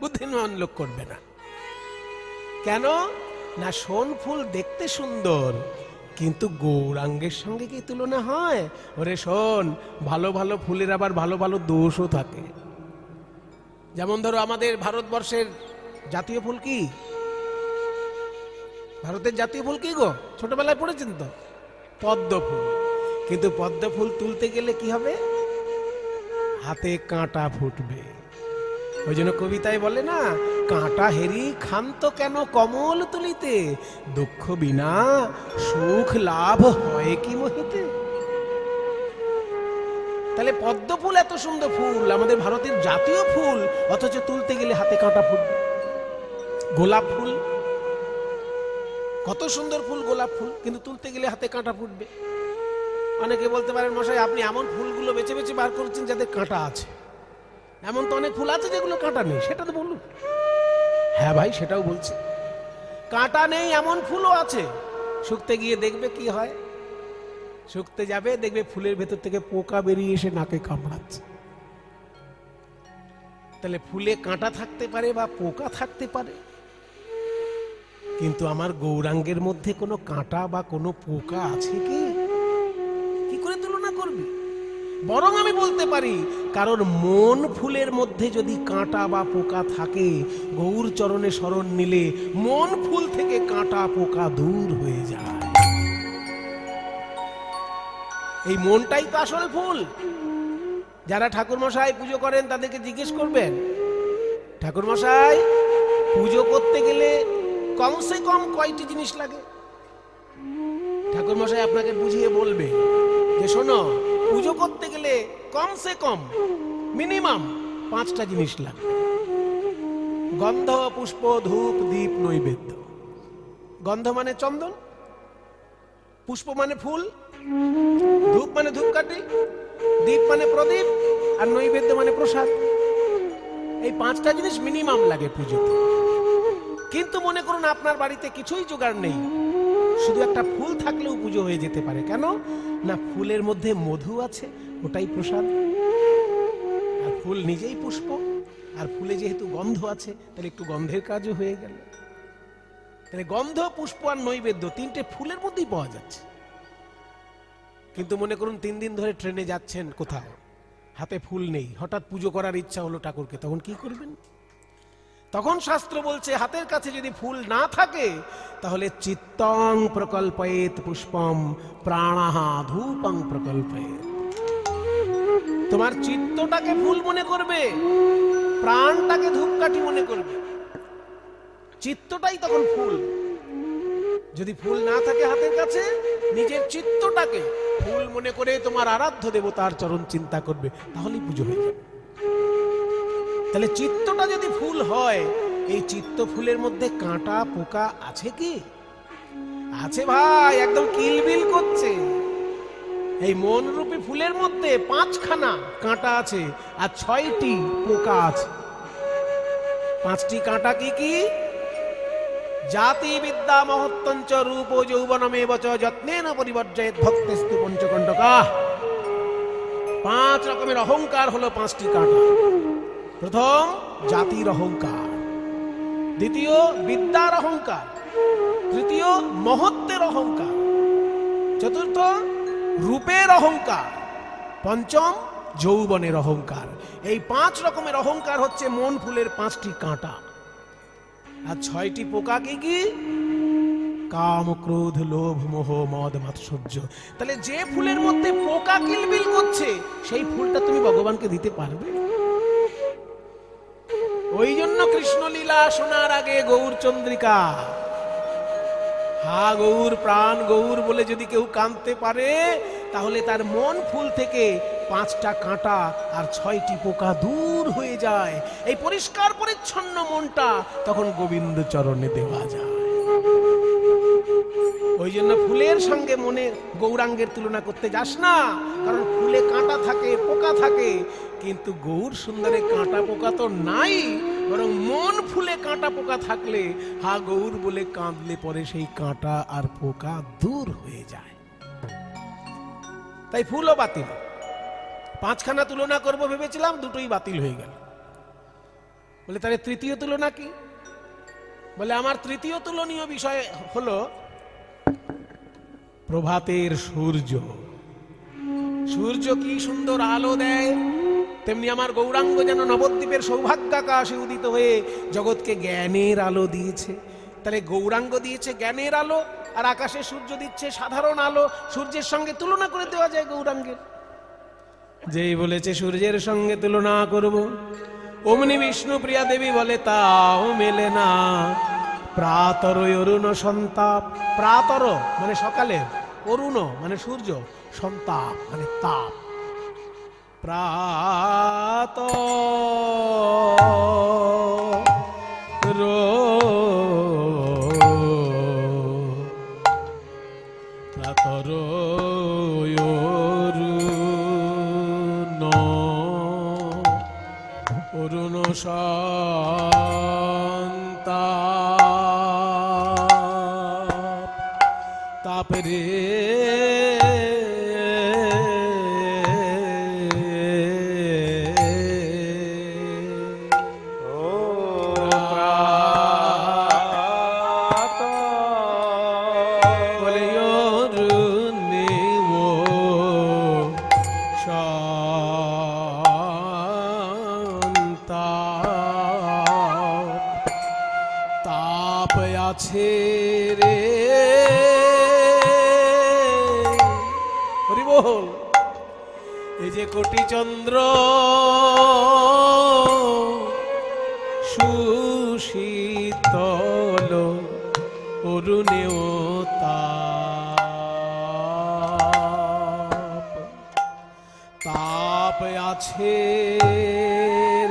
বুদ্ধিমান লোক করবে না। কেন না? শোন ফুল দেখতে সুন্দর, কিন্তু গৌরাঙ্গের সঙ্গে কি তুলনা হয়? ওরে শোন, ভালো ভালো ফুলের আবার ভালো ভালো দোষও থাকে। যেমন ধরো আমাদের ভারতবর্ষের জাতীয় ফুল কি? ভারতের জাতীয় ফুল কি গো? ছোটবেলায় পড়েছেন তো, পদ্ম ফুল। কিন্তু পদ্ম ফুল তুলতে গেলে কি হবে? হাতে কাঁটা ফুটবে। ওই জন্য কবিতায় বলে না, কাঁটা হেরি ক্ষান্ত কেন কমল তুলিতে, দুঃখ বিনা সুখ লাভ হয় কি মহিতে। তাহলে পদ্ম ফুল এত সুন্দর ফুল, আমাদের ভারতের জাতীয় ফুল, অথচ তুলতে গেলে হাতে কাঁটা ফুটবে। গোলাপ ফুল কত সুন্দর ফুল, গোলাপ ফুল, কিন্তু তুলতে গেলে হাতে কাঁটা ফুটবে। অনেকে বলতে পারেন, মশাই আপনি এমন ফুলগুলো বেছে বেছে বার করছেন যাদের কাঁটা আছে। এমন তো অনেক ফুল আছে যেগুলো কাঁটা নেই, সেটা তো বলুন। হ্যাঁ ভাই, সেটাও বলছে। কাঁটা নেই এমন ফুলও আছে। শুকতে গিয়ে দেখবে কি হয়, শুকতে যাবে দেখবে ফুলের ভেতর থেকে পোকা বেরিয়ে এসে নাকে কামড়াচ্ছে। তাহলে ফুলে কাঁটা থাকতে পারে বা পোকা থাকতে পারে, কিন্তু আমার গৌরাঙ্গের মধ্যে কোনো কাঁটা বা কোনো পোকা আছে কি? কি করে তুলনা করবি? বরং আমি বলতে পারি, কারণ মন ফুলের মধ্যে যদি কাঁটা বা পোকা থাকে, গৌর চরণে শরণ নিলে মন ফুল থেকে কাঁটা পোকা দূর হয়ে যায়। এই মনটাই তো আসল ফুল। যারা ঠাকুর মশাই পুজো করেন তাদেরকে জিজ্ঞেস করবেন, ঠাকুর মশাই পুজো করতে গেলে কমসে কম কয়টি জিনিস লাগে? ঠাকুর মশাই আপনাকে বুঝিয়ে বলবে যে শোনো, পুজো করতে গেলে কমসে কম মিনিমাম 5টা জিনিস লাগবে। গন্ধ, পুষ্প, ধূপ, দীপ, নৈবেদ্য। গন্ধ মানে চন্দন, পুষ্প মানে ফুল, ধূপ মানে ধূপকাঠি, দীপ মানে প্রদীপ, আর নৈবেদ্য মানে প্রসাদ। এই 5টা জিনিস মিনিমাম লাগে পুজোতে। কিন্তু মনে করুন আপনার বাড়িতে কিছুই জোগাড় নেই, শুধু একটা ফুল থাকলেও পুজো হয়ে যেতে পারে। কেন না? ফুলের মধ্যে মধু আছে, ওটাই প্রসাদ। আর ফুল নিজেই পুষ্প, আর ফুলে যেহেতু গন্ধ আছে, তাহলে একটু গন্ধের কাজও হয়ে গেল। তাহলে গন্ধ, পুষ্প আর নৈবেদ্য 3টে ফুলের মধ্যেই পাওয়া যাচ্ছে। কিন্তু মনে করুন 3 দিন ধরে ট্রেনে যাচ্ছেন কোথাও, হাতে ফুল নেই, হঠাৎ পুজো করার ইচ্ছা হলো ঠাকুরকে, তখন কি করবেন? তখন শাস্ত্র বলছে, হাতের কাছে যদি ফুল না থাকে তাহলে চিত্তং প্রকল্পয়েত পুষ্পম প্রাণাহ ধূপং প্রকল্পয়েত। তোমার চিত্তটাকে ফুল মনে করবে, প্রাণটাকে ধূপকাঠি মনে করবে। চিত্তটাই তখন ফুল। যদি ফুল না থাকে হাতের কাছে, নিজের চিত্তটাকে ফুল মনে করে তোমার আরাধ্য দেবতার চরণ চিন্তা করবে, তাহলেই পুজো হয়ে যাবে। তাহলে চিত্তটা যদি ফুল হয়, এই চিত্ত ফুলের মধ্যে কাঁটা পোকা আছে কি? আছে ভাই, একদম কিলবিল করছে। এই মন রূপী ফুলের মধ্যে 5খানা কাঁটা আছে আর 6টি পোকা আছে। 5টি কাঁটা কি কি? জাতি বিদ্যা মহত্তঞ্চ রূপ যৌবনমেব চ যত্নেন পরিবর্জয়েৎ ভক্তেস্তু পঞ্চকণ্টকাঃ। 5 রকমের অহংকার হলো 5টি কাঁটা। প্রথম জাতির অহংকার, দ্বিতীয় বিদ্যার অহংকার, তৃতীয় মহত্বের অহংকার, চতুর্থ রূপের অহংকার, পঞ্চম যৌবনের অহংকার। এই 5 রকমের অহংকার হচ্ছে মন ফুলের 5টি কাঁটা। আর 6টি পোকা কি কি? কাম ক্রোধ লোভ মোহ মদ মাৎসর্য। তাহলে যে ফুলের মধ্যে পোকা কিলবিল করছে সেই ফুলটা তুমি ভগবানকে দিতে পারবে? ওই জন্য কৃষ্ণলীলা শোনার আগে গৌর চন্দ্রিকা, হা গৌর প্রাণ গৌর বলে যদি কেউ কাঁদতে পারে তাহলে তার মন ফুল থেকে 5টা কাঁটা আর 6টি পোকা দূর হয়ে যায়। এই পরিষ্কার পরিচ্ছন্ন মনটা তখন গোবিন্দ চরণে দেওয়া যায়। ওই জন্য ফুলের সঙ্গে মনে গৌরাঙ্গের তুলনা করতে যাস না, কারণ ফুলে কাঁটা থাকে পোকা থাকে, কিন্তু গৌর সুন্দরে কাঁটা পোকা তো নাই, বরং মন ফুলে কাঁটা পোকা থাকলে হা গৌর বলে কাঁদলে পরে সেই কাঁটা আর পোকা দূর হয়ে যায়। তাই ফুলও বাতিল। 5খানা তুলনা করব ভেবেছিলাম, 2টোই বাতিল হয়ে গেল। বলে তাহলে তৃতীয় তুলনা কি? বলে আমার তৃতীয় তুলনীয় বিষয় হলো প্রভাতের সূর্য। সূর্য কি সুন্দর আলো দেয়, তেমনি আমার গৌরাঙ্গ যেন নবদ্বীপের সৌভাগ্যাকাশে উদিত হয়ে জগৎকে জ্ঞানের আলো দিয়েছে। তাহলে গৌরাঙ্গ দিয়েছে জ্ঞানের আলো, আর আকাশে সূর্য দিচ্ছে সাধারণ আলো। সূর্যের সঙ্গে তুলনা করে দেওয়া যায় গৌরাঙ্গের? যেই বলেছে সূর্যের সঙ্গে তুলনা করব, অমনি বিষ্ণু প্রিয়া দেবী বলে তাও মেলে না। প্রাতর অরুণ সন্তাপ, প্রাতর মানে সকালে, অরুণ মানে সূর্য, সন্তাপ মানে তাপ। প্রাতর প্রাতর অরুণ সন্তাপ তাপরে আছে রে হরি বল। এই যে কোটি চন্দ্র সুশীতল অরুণেও তাপ, তাপ আছে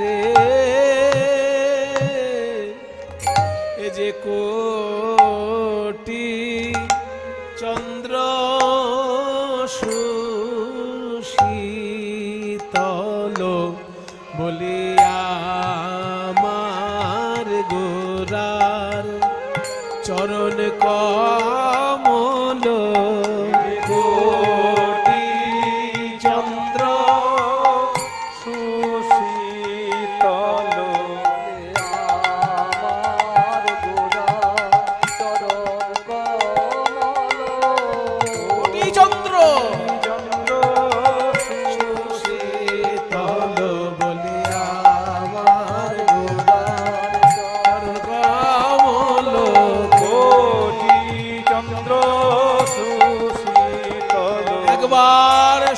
রে যে কোটি চন্দ্র সুশীতল বলে আমার গোরার চরণ কমল। কোটি চন্দ্র সুশীতল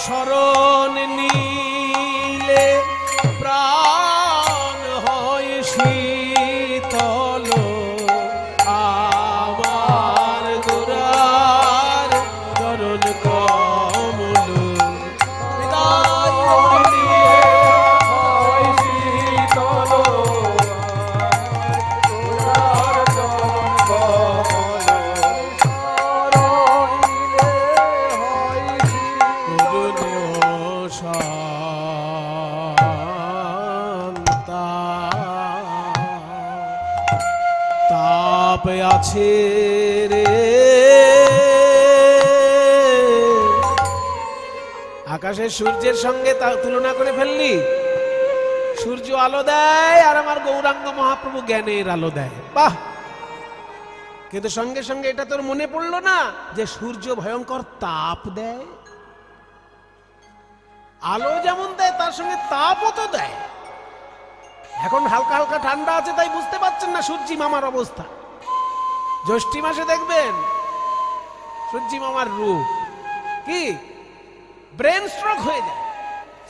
শরণ নীলে প্রাণ হয় শীতল আমার গোরার চরণ কমল। তাপ আছে রে আকাশের সূর্যের সঙ্গে তা তুলনা করে ফেললি। সূর্য আলো দেয় আর আমার গৌরাঙ্গ মহাপ্রভু জ্ঞানের আলো দেয়, বাহ। কিন্তু সঙ্গে সঙ্গে এটা তোর মনে পড়লো না যে সূর্য ভয়ঙ্কর তাপ দেয়? আলো যেমন দেয় তার সঙ্গে তাপও তো দেয়। এখন হালকা হালকা ঠান্ডা আছে তাই বুঝতে পারছেন না সূর্যি মামার অবস্থা। জ্যৈষ্ঠী মাসে দেখবেন সূর্যি মামার রূপ কি ব্রেন স্ট্রোক হয়ে যায়,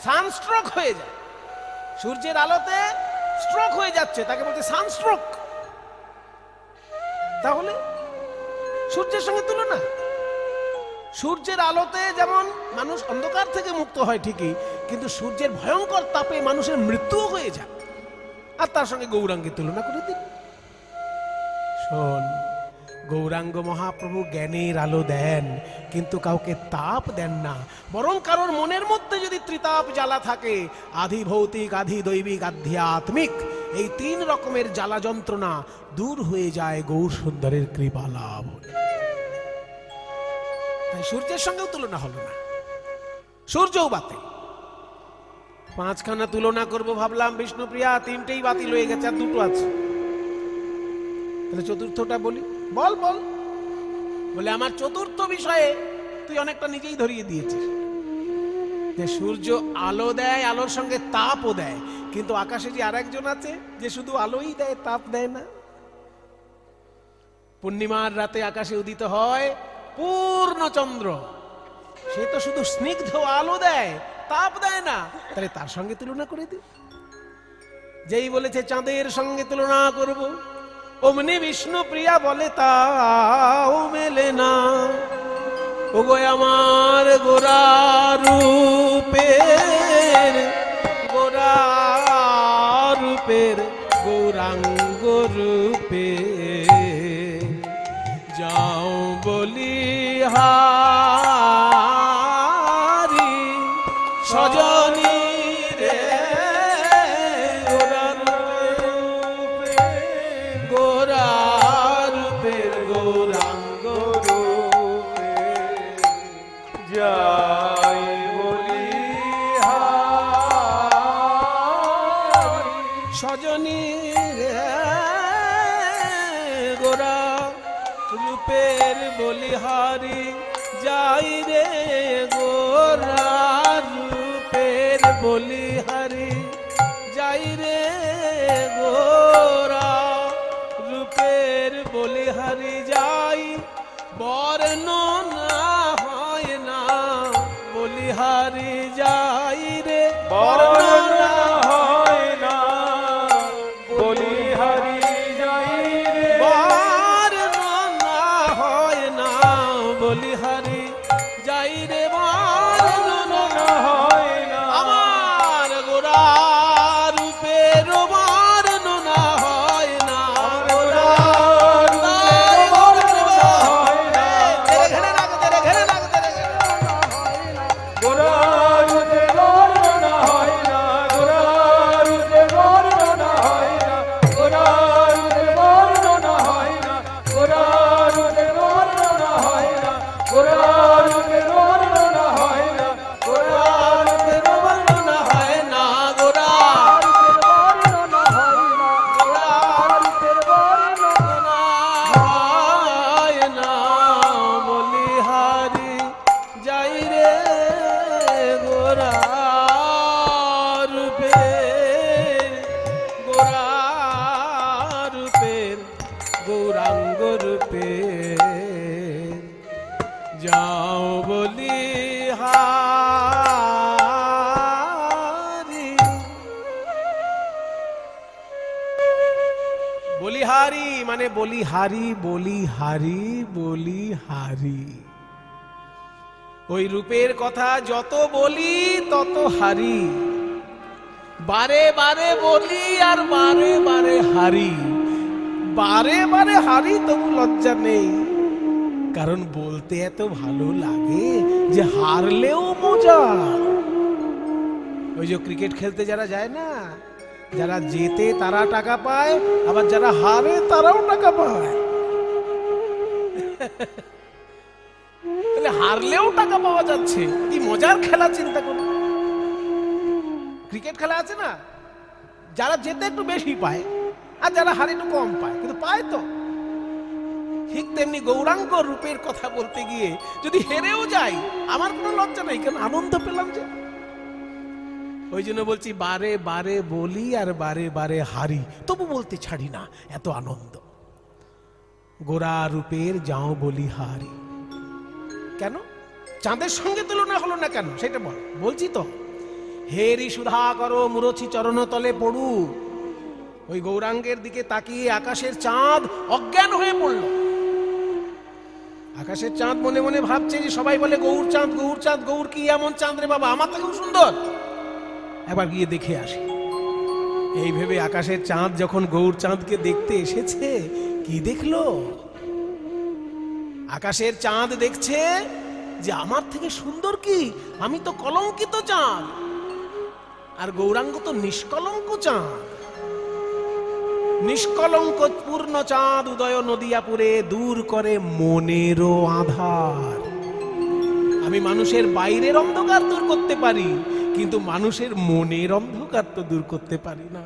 সানস্ট্রোক হয়ে যায়। সূর্যের আলোতে স্ট্রোক হয়ে যাচ্ছে, তাকে বলতে সানস্ট্রোক। তাহলে সূর্যের সঙ্গে তুলনা। সূর্যের আলোতে যেমন মানুষ অন্ধকার থেকে মুক্ত হয় ঠিকই, কিন্তু সূর্যের ভয়ঙ্কর তাপে মানুষের মৃত্যুও হয়ে যায়। আর তার সঙ্গে গৌরাঙ্গের তুলনা করে দিন। শোন, গৌরাঙ্গ মহাপ্রভু জ্ঞানের আলো দেন, কিন্তু কাউকে তাপ দেন না। বরং কারোর মনের মধ্যে যদি ত্রিতাপ জ্বালা থাকে, আধি ভৌতিক, আধি দৈবিক, আধ্যাত্মিক, এই 3 রকমের জ্বালা যন্ত্রণা দূর হয়ে যায় গৌর সুন্দরের কৃপা লাভ। তাই সূর্যের সঙ্গেও তুলনা হলো না, সূর্যও বাতিল। 5খানা তুলনা করব ভাবলাম, বিষ্ণুপ্রিয়া 3টেই বাতিল হয়ে গেছে, আর 2টো আছে। তাহলে চতুর্থটা বলি। বল বল। বলে আমার চতুর্থ বিষয়ে তুই অনেকটা নিজেই ধরিয়ে দিয়েছিস, যে সূর্য আলো দেয়, আলোর সঙ্গে তাপও দেয়, কিন্তু আকাশে যে আরেকজন আছে যে শুধু আলোই দেয়, তাপ দেয় না। পূর্ণিমার রাতে আকাশে উদিত হয় পূর্ণচন্দ্র, সে তো শুধু স্নিগ্ধ আলো দেয়, তাপ দেয় না। তাহলে তার সঙ্গে তুলনা করে দি। যেই বলেছে চাঁদের সঙ্গে তুলনা করব, অমনি বিষ্ণু প্রিয়া বলে তাও মেলে না। ওগো আমার গোরা রূপের, গোরা রূপের গৌরাঙ্গ রূপে যাও বলি হারি সজনী রে। গোরা রূপের গৌরাঙ্গ রূপে যাই বলি হারি সজনী রে। গোরা রূপের বলিহারি যাই রে, গোরা রূপের বলিহারি যাই রে, গোরা রূপের বলিহারি যাই। বর্ণনা হয় না বলিহারি যাই রে, বর্ণনা হয় না বলিহারি যাই রে, বর্ণনা হয় না বলিহারি যাই রে, বর্ণনা হয় না। আমার গোরা রূপের বর্ণনা হয় না, গোরা রূপের বর্ণনা হয় না। তেরে ঘরে লাগ, তেরে ঘরে লাগ, তেরে ঘরে হয় না। গোরা রূপের বর্ণনা হয় না, গোরা রূপের বর্ণনা হয় না, গোরা রূপের বর্ণনা হয় না, গোরা রূপের বর্ণনা হয় না, গোরা রূপের বর্ণনা হয় না, গোরা রূপের বর্ণনা হয় না, গোরা রূপের বর্ণনা হয় না, গোরা রূপের বর্ণনা হয় না বলিহারি যাই রে, গোরা রূপের, গোরা রূপের গৌরাঙ্গ রূপে যাও বলি হারি। বলিহারি মানে বলিহারি, বলিহারি, বলিহারি। ওই রূপের কথা যত বলি তত হারি, বারে বারে বলি আর বারে বারে হারি। বারে বারে হারি তবু লজ্জা নেই, কারণ বলতে এত ভালো লাগে যে হারলেও মজা। ওই যে ক্রিকেট খেলতে যারা যায় না, যারা জেতে তারা টাকা পায়, আবার যারা হারে তারাও টাকা পায়। তাহলে হারলেও টাকা পাওয়া যাচ্ছে, কি মজার খেলা চিন্তা করুন। ক্রিকেট খেলা আছে না, যারা জেতে একটু বেশি পায় আর যারা হারে একটু কম পায়, কিন্তু পায় তো। ঠিক তেমনি গৌরাঙ্গ রূপের কথা বলতে গিয়ে যদি হেরেও যাই আমার কোনো লজ্জা নাই, কারণ আনন্দ পেলাম যে। ওই জন্য বলছি বারে বারে বলি আর বারে বারে হারি, তবু বলতে ছাড়ি না, এত আনন্দ। গোরা রূপের যাও বলিহারি। কেন চাঁদের সঙ্গে তুলনা হলো না কেন সেটা বল। বলছি তো, হেরি সুধা করো মুরছি চরণ তলে পড়ু। ওই গৌরাঙ্গের দিকে তাকিয়ে আকাশের চাঁদ অজ্ঞান হয়ে পড়ল। আকাশের চাঁদ মনে মনে ভাবছে যে সবাই বলে গৌর চাঁদ, গৌর চাঁদ, গৌর কি এমন চাঁদ রে বাবা, আমার থেকেও সুন্দর, একবার গিয়ে দেখে আসি। এই ভেবে আকাশের চাঁদ যখন গৌর চাঁদকে দেখতে এসেছে, কি দেখলো? আকাশের চাঁদ দেখছে যে আমার থেকে সুন্দর কি, আমি তো কলঙ্কিত চাঁদ, আর গৌরাঙ্গ তো নিষ্কলঙ্ক চাঁদ। নিষ্কলঙ্ক পূর্ণ চাঁদ উদয় নদিয়াপুরে, দূর করে মনেরও আধার। আমি মানুষের বাইরের অন্ধকার দূর করতে পারি, কিন্তু মানুষের মনের অন্ধকার তো দূর করতে পারি না।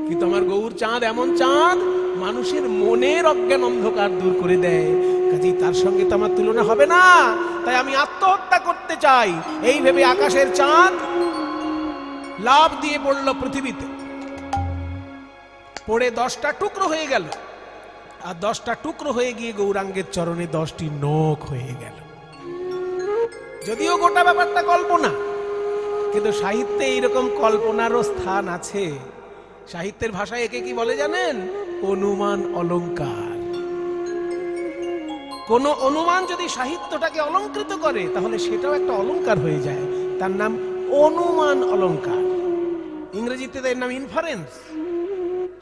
কিন্তু আমার গৌর চাঁদ এমন চাঁদ, মানুষের মনের অজ্ঞান অন্ধকার দূর করে দেয়। কাজেই তার সঙ্গে তো আমার তুলনা হবে না, তাই আমি আত্মহত্যা করতে চাই। এই ভেবে আকাশের চাঁদ লাফ দিয়ে পড়ল পৃথিবীতে, পড়ে 10টা টুকরো হয়ে গেল। আর 10টা টুকরো হয়ে গিয়ে গৌরাঙ্গের চরণে 10টি নখ হয়ে গেল। যদিও গোটা ব্যাপারটা কল্পনা, কিন্তু সাহিত্যে এইরকম কল্পনারও স্থান আছে। সাহিত্যের ভাষায় একে কি বলে জানেন? অনুমান অলংকার। কোন অনুমান যদি সাহিত্যটাকে অলংকৃত করে, তাহলে সেটাও একটা অলংকার হয়ে যায়। তার নাম অনুমান অলংকার। ইংরেজিতে এর নাম ইনফারেন্স।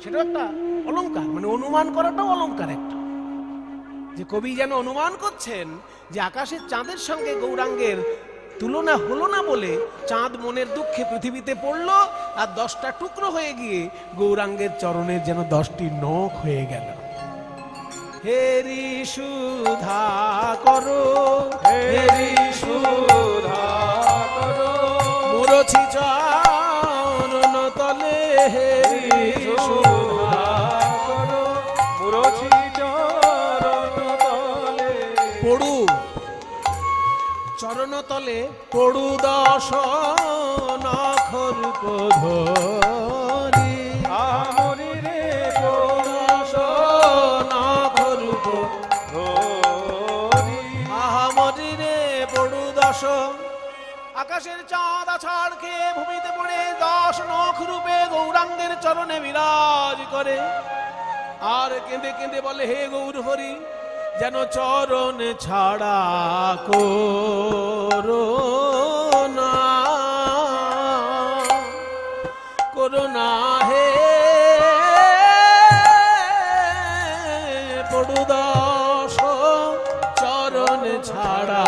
সেটাও একটা অলংকার, মানে অনুমান করাটাও অলংকার একটা। যে কবি যেন অনুমান করছেন যে আকাশের চাঁদের সঙ্গে গৌরাঙ্গের তুলনা হলো না বলে চাঁদ মনের দুঃখে পৃথিবীতে পড়ল, আর 10টা টুকরো হয়ে গিয়ে গৌরাঙ্গের চরণের যেন 10টি নখ হয়ে গেল। হেরি সুধা করো, হেরি সুধা করো মুরছি চরণ তলে, হেরি সুধা করো মুরছি চরণ তলে পড়ু। চরণ তলে পড়ু 10 নখর ধরি, আমরি রে 10 নখর ধরি, আমরি রে পড়ু 10। আকাশের চাঁদ আছাড় খেয়ে ভূমিতে পড়ে 10 নখ রূপে গৌরাঙ্গের চরণে বিরাজ করে। আর কেঁদে কেঁদে বলে, হে গৌর হরি, যেন চরণ ছাড়া করোনা, করোনা হে পড়ু 10 চরণ ছাড়া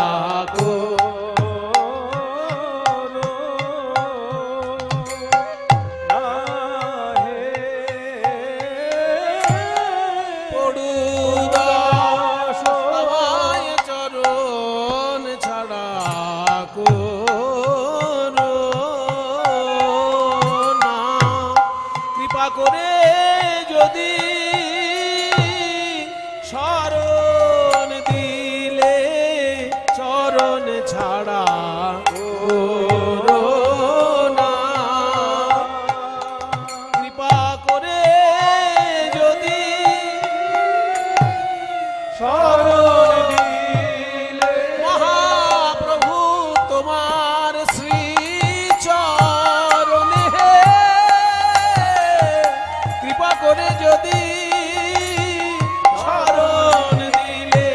করে যদি শরণ দিলে, চরণ ছাড়া করোনা। কৃপা করে যদি শরণ দিলে, মহাপ্রভু তোমার শ্রী চরণে কৃপা করে যদি শরণ দিলে,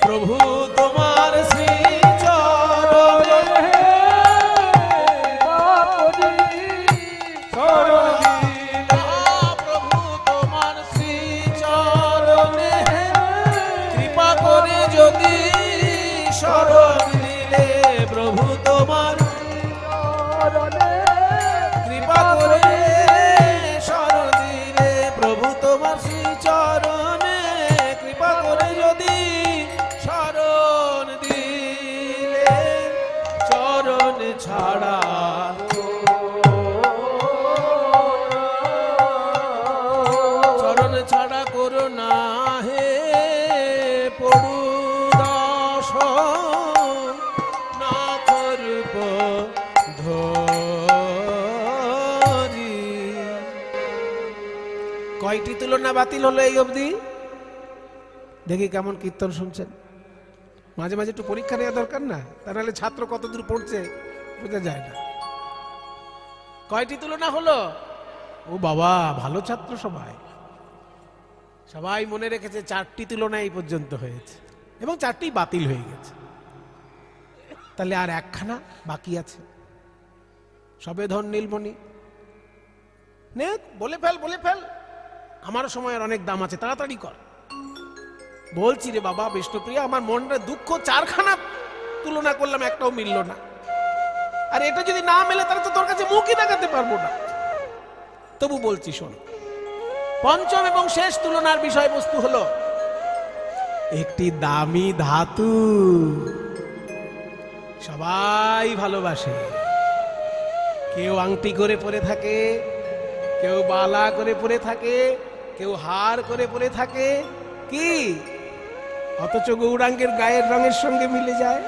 প্রভু তোমার শ্রী চরণে শরণ দিলে, প্রভু তোমার শ্রী চরণে কৃপা করে যদি শরণ দিলে, প্রভু তোমার চরণে কৃপা করে প্রভু তোমার শ্রী চরণে কৃপা করে যদি শরণ দিলে, চরণ ছাড়া চরণ ছাড়া করো না হে পড়ু 10 নখর ধরি। কয়টি তুলনা বাতিল হলো এই অবধি? দেখি কেমন কীর্তন শুনছেন। মাঝে মাঝে একটু পরীক্ষা নেওয়া দরকার না, তা নাহলে ছাত্র কতদূর পড়ছে বোঝা যায় না। কয়টি তুলনা হলো? ও বাবা, ভালো ছাত্র সবাই, সবাই মনে রেখেছে 4টি তুলনা এই পর্যন্ত হয়েছে এবং 4টি বাতিল হয়ে গেছে। তাহলে আর একখানা বাকি আছে, সবে ধন নীলমণি। নে, বলে ফেল বলে ফেল, আমার সময়ের অনেক দাম আছে, তাড়াতাড়ি কর। বলছি রে বাবা বিষ্ণুপ্রিয়া, আমার মনটা দুঃখ, 4খানা তুলনা করলাম, একটাও মিলল না। আর এটা যদি না মেলে তাহলে তো তোর কাছে মুখই দেখাতে পারবো না। তবু বলছি শোন, পঞ্চম এবং শেষ তুলনার বিষয়বস্তু হলো একটি দামি ধাতু সবাই ভালোবাসে। কেউ আংটি করে পরে থাকে, কেউ বালা করে পরে থাকে, কেউ হার করে পরে থাকে, কি অথচ গৌরাঙ্গের গায়ের রঙের সঙ্গে মিলে যায়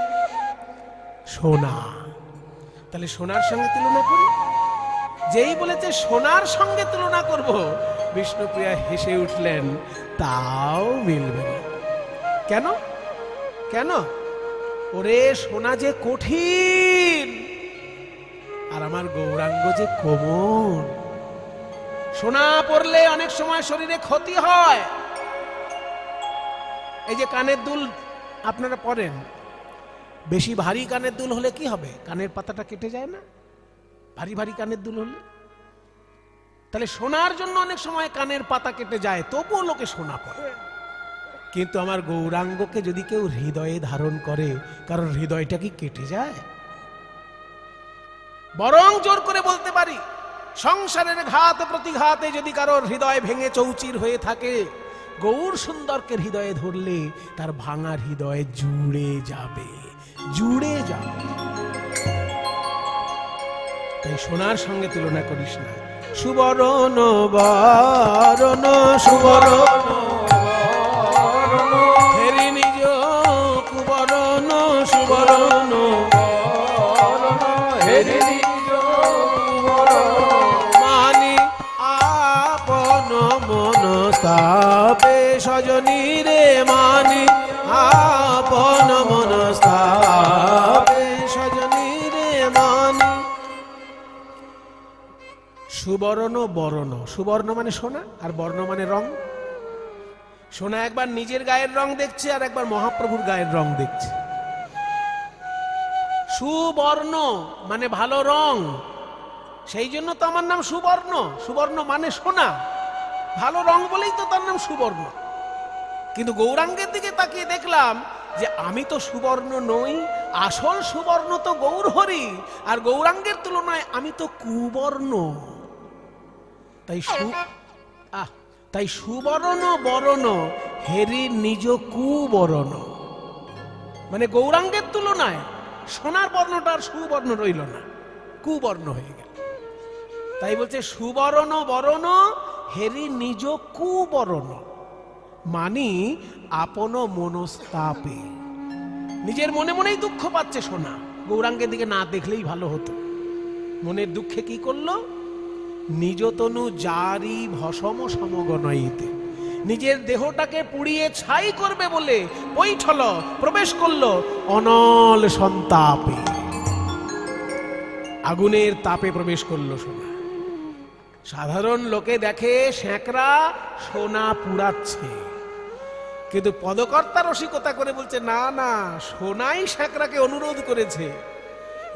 সোনা। তাহলে সোনার সঙ্গে তুলনা করি। যেই বলেছে সোনার সঙ্গে তুলনা করব, বিষ্ণুপ্রিয়া হেসে উঠলেন, তাও মিলবে না। কেন কেন? ওরে সোনা যে কঠিন, আর আমার গৌরাঙ্গ যে কোমল। সোনা পরলে অনেক সময় শরীরে ক্ষতি হয়। এই যে কানের দুল আপনারা পরেন, বেশি ভারী কানের দুল হলে কি হবে? কানের পাতাটা কেটে যায় না ভারী ভারী কানের দুল হলে? তাহলে সোনার জন্য অনেক সময় কানের পাতা কেটে যায়, তবুও লোকে সোনা পরে। কিন্তু আমার গৌরাঙ্গকে যদি কেউ হৃদয়ে ধারণ করে, কারণ হৃদয়টা কি কেটে যায়? বরং জোর করে বলতে পারি, সংসারের ঘাত প্রতিঘাতে যদি কারোর হৃদয় ভেঙে চৌচির হয়ে থাকে, গৌর সুন্দরকে হৃদয়ে ধরলে তার ভাঙার হৃদয় জুড়ে যাবে, জুড়ে যাবে। তাই সোনার সঙ্গে তুলনা করিস না। সুবরণ বরণ সুবরণ হেরি নিজ কুবরণ সুবরণ হেরি নিজ মানি আপন মনস্তাপে সজনী রে, মানি আপন মনস্তাপে সজনী রে মানি। সুবর্ণ বর্ণ, সুবর্ণ মানে সোনা আর বর্ণ মানে রং। সোনা একবার নিজের গায়ের রং দেখছে আর একবার মহাপ্রভুর গায়ের রং দেখছে। সুবর্ণ মানে ভালো রং, সেই জন্য তো আমার নাম সুবর্ণ। সুবর্ণ মানে সোনা, ভালো রং বলেই তো তার নাম সুবর্ণ। কিন্তু গৌরাঙ্গের দিকে তাকিয়ে দেখলাম যে আমি তো সুবর্ণ নই, আসল সুবর্ণ তো গৌরহরি, আর গৌরাঙ্গের তুলনায় আমি তো কুবর্ণ। তাই সুবর্ণ বরণ হেরি নিজ কুবরণ, মানে গৌরাঙ্গের তুলনায় সোনার বর্ণটা আর সুবর্ণ রইল না, কুবর্ণ হয়ে গেল। তাই বলছে সুবর্ণ বরণ হেরি নিজ কুবরণ, মানি আপন মনস্তাপে। নিজের মনে মনেই দুঃখ পাচ্ছে সোনা, গৌরাঙ্গের দিকে না দেখলেই ভালো হতো। মনের দুঃখে কি করলো? নিজ তনু জারি ভসম সমগণইতে, নিজের দেহটাকে পুড়িয়ে ছাই করবে বলে বৈঠল প্রবেশ করলো অনল সন্তাপে। আগুনের তাপে প্রবেশ করলো সোনা। সাধারণ লোকে দেখে স্যাঁকড়া সোনা পুড়াচ্ছে, কিন্তু পদকর্তা রসিকতা করে বলছে না না, সোনাই স্যাঁকড়াকে অনুরোধ করেছে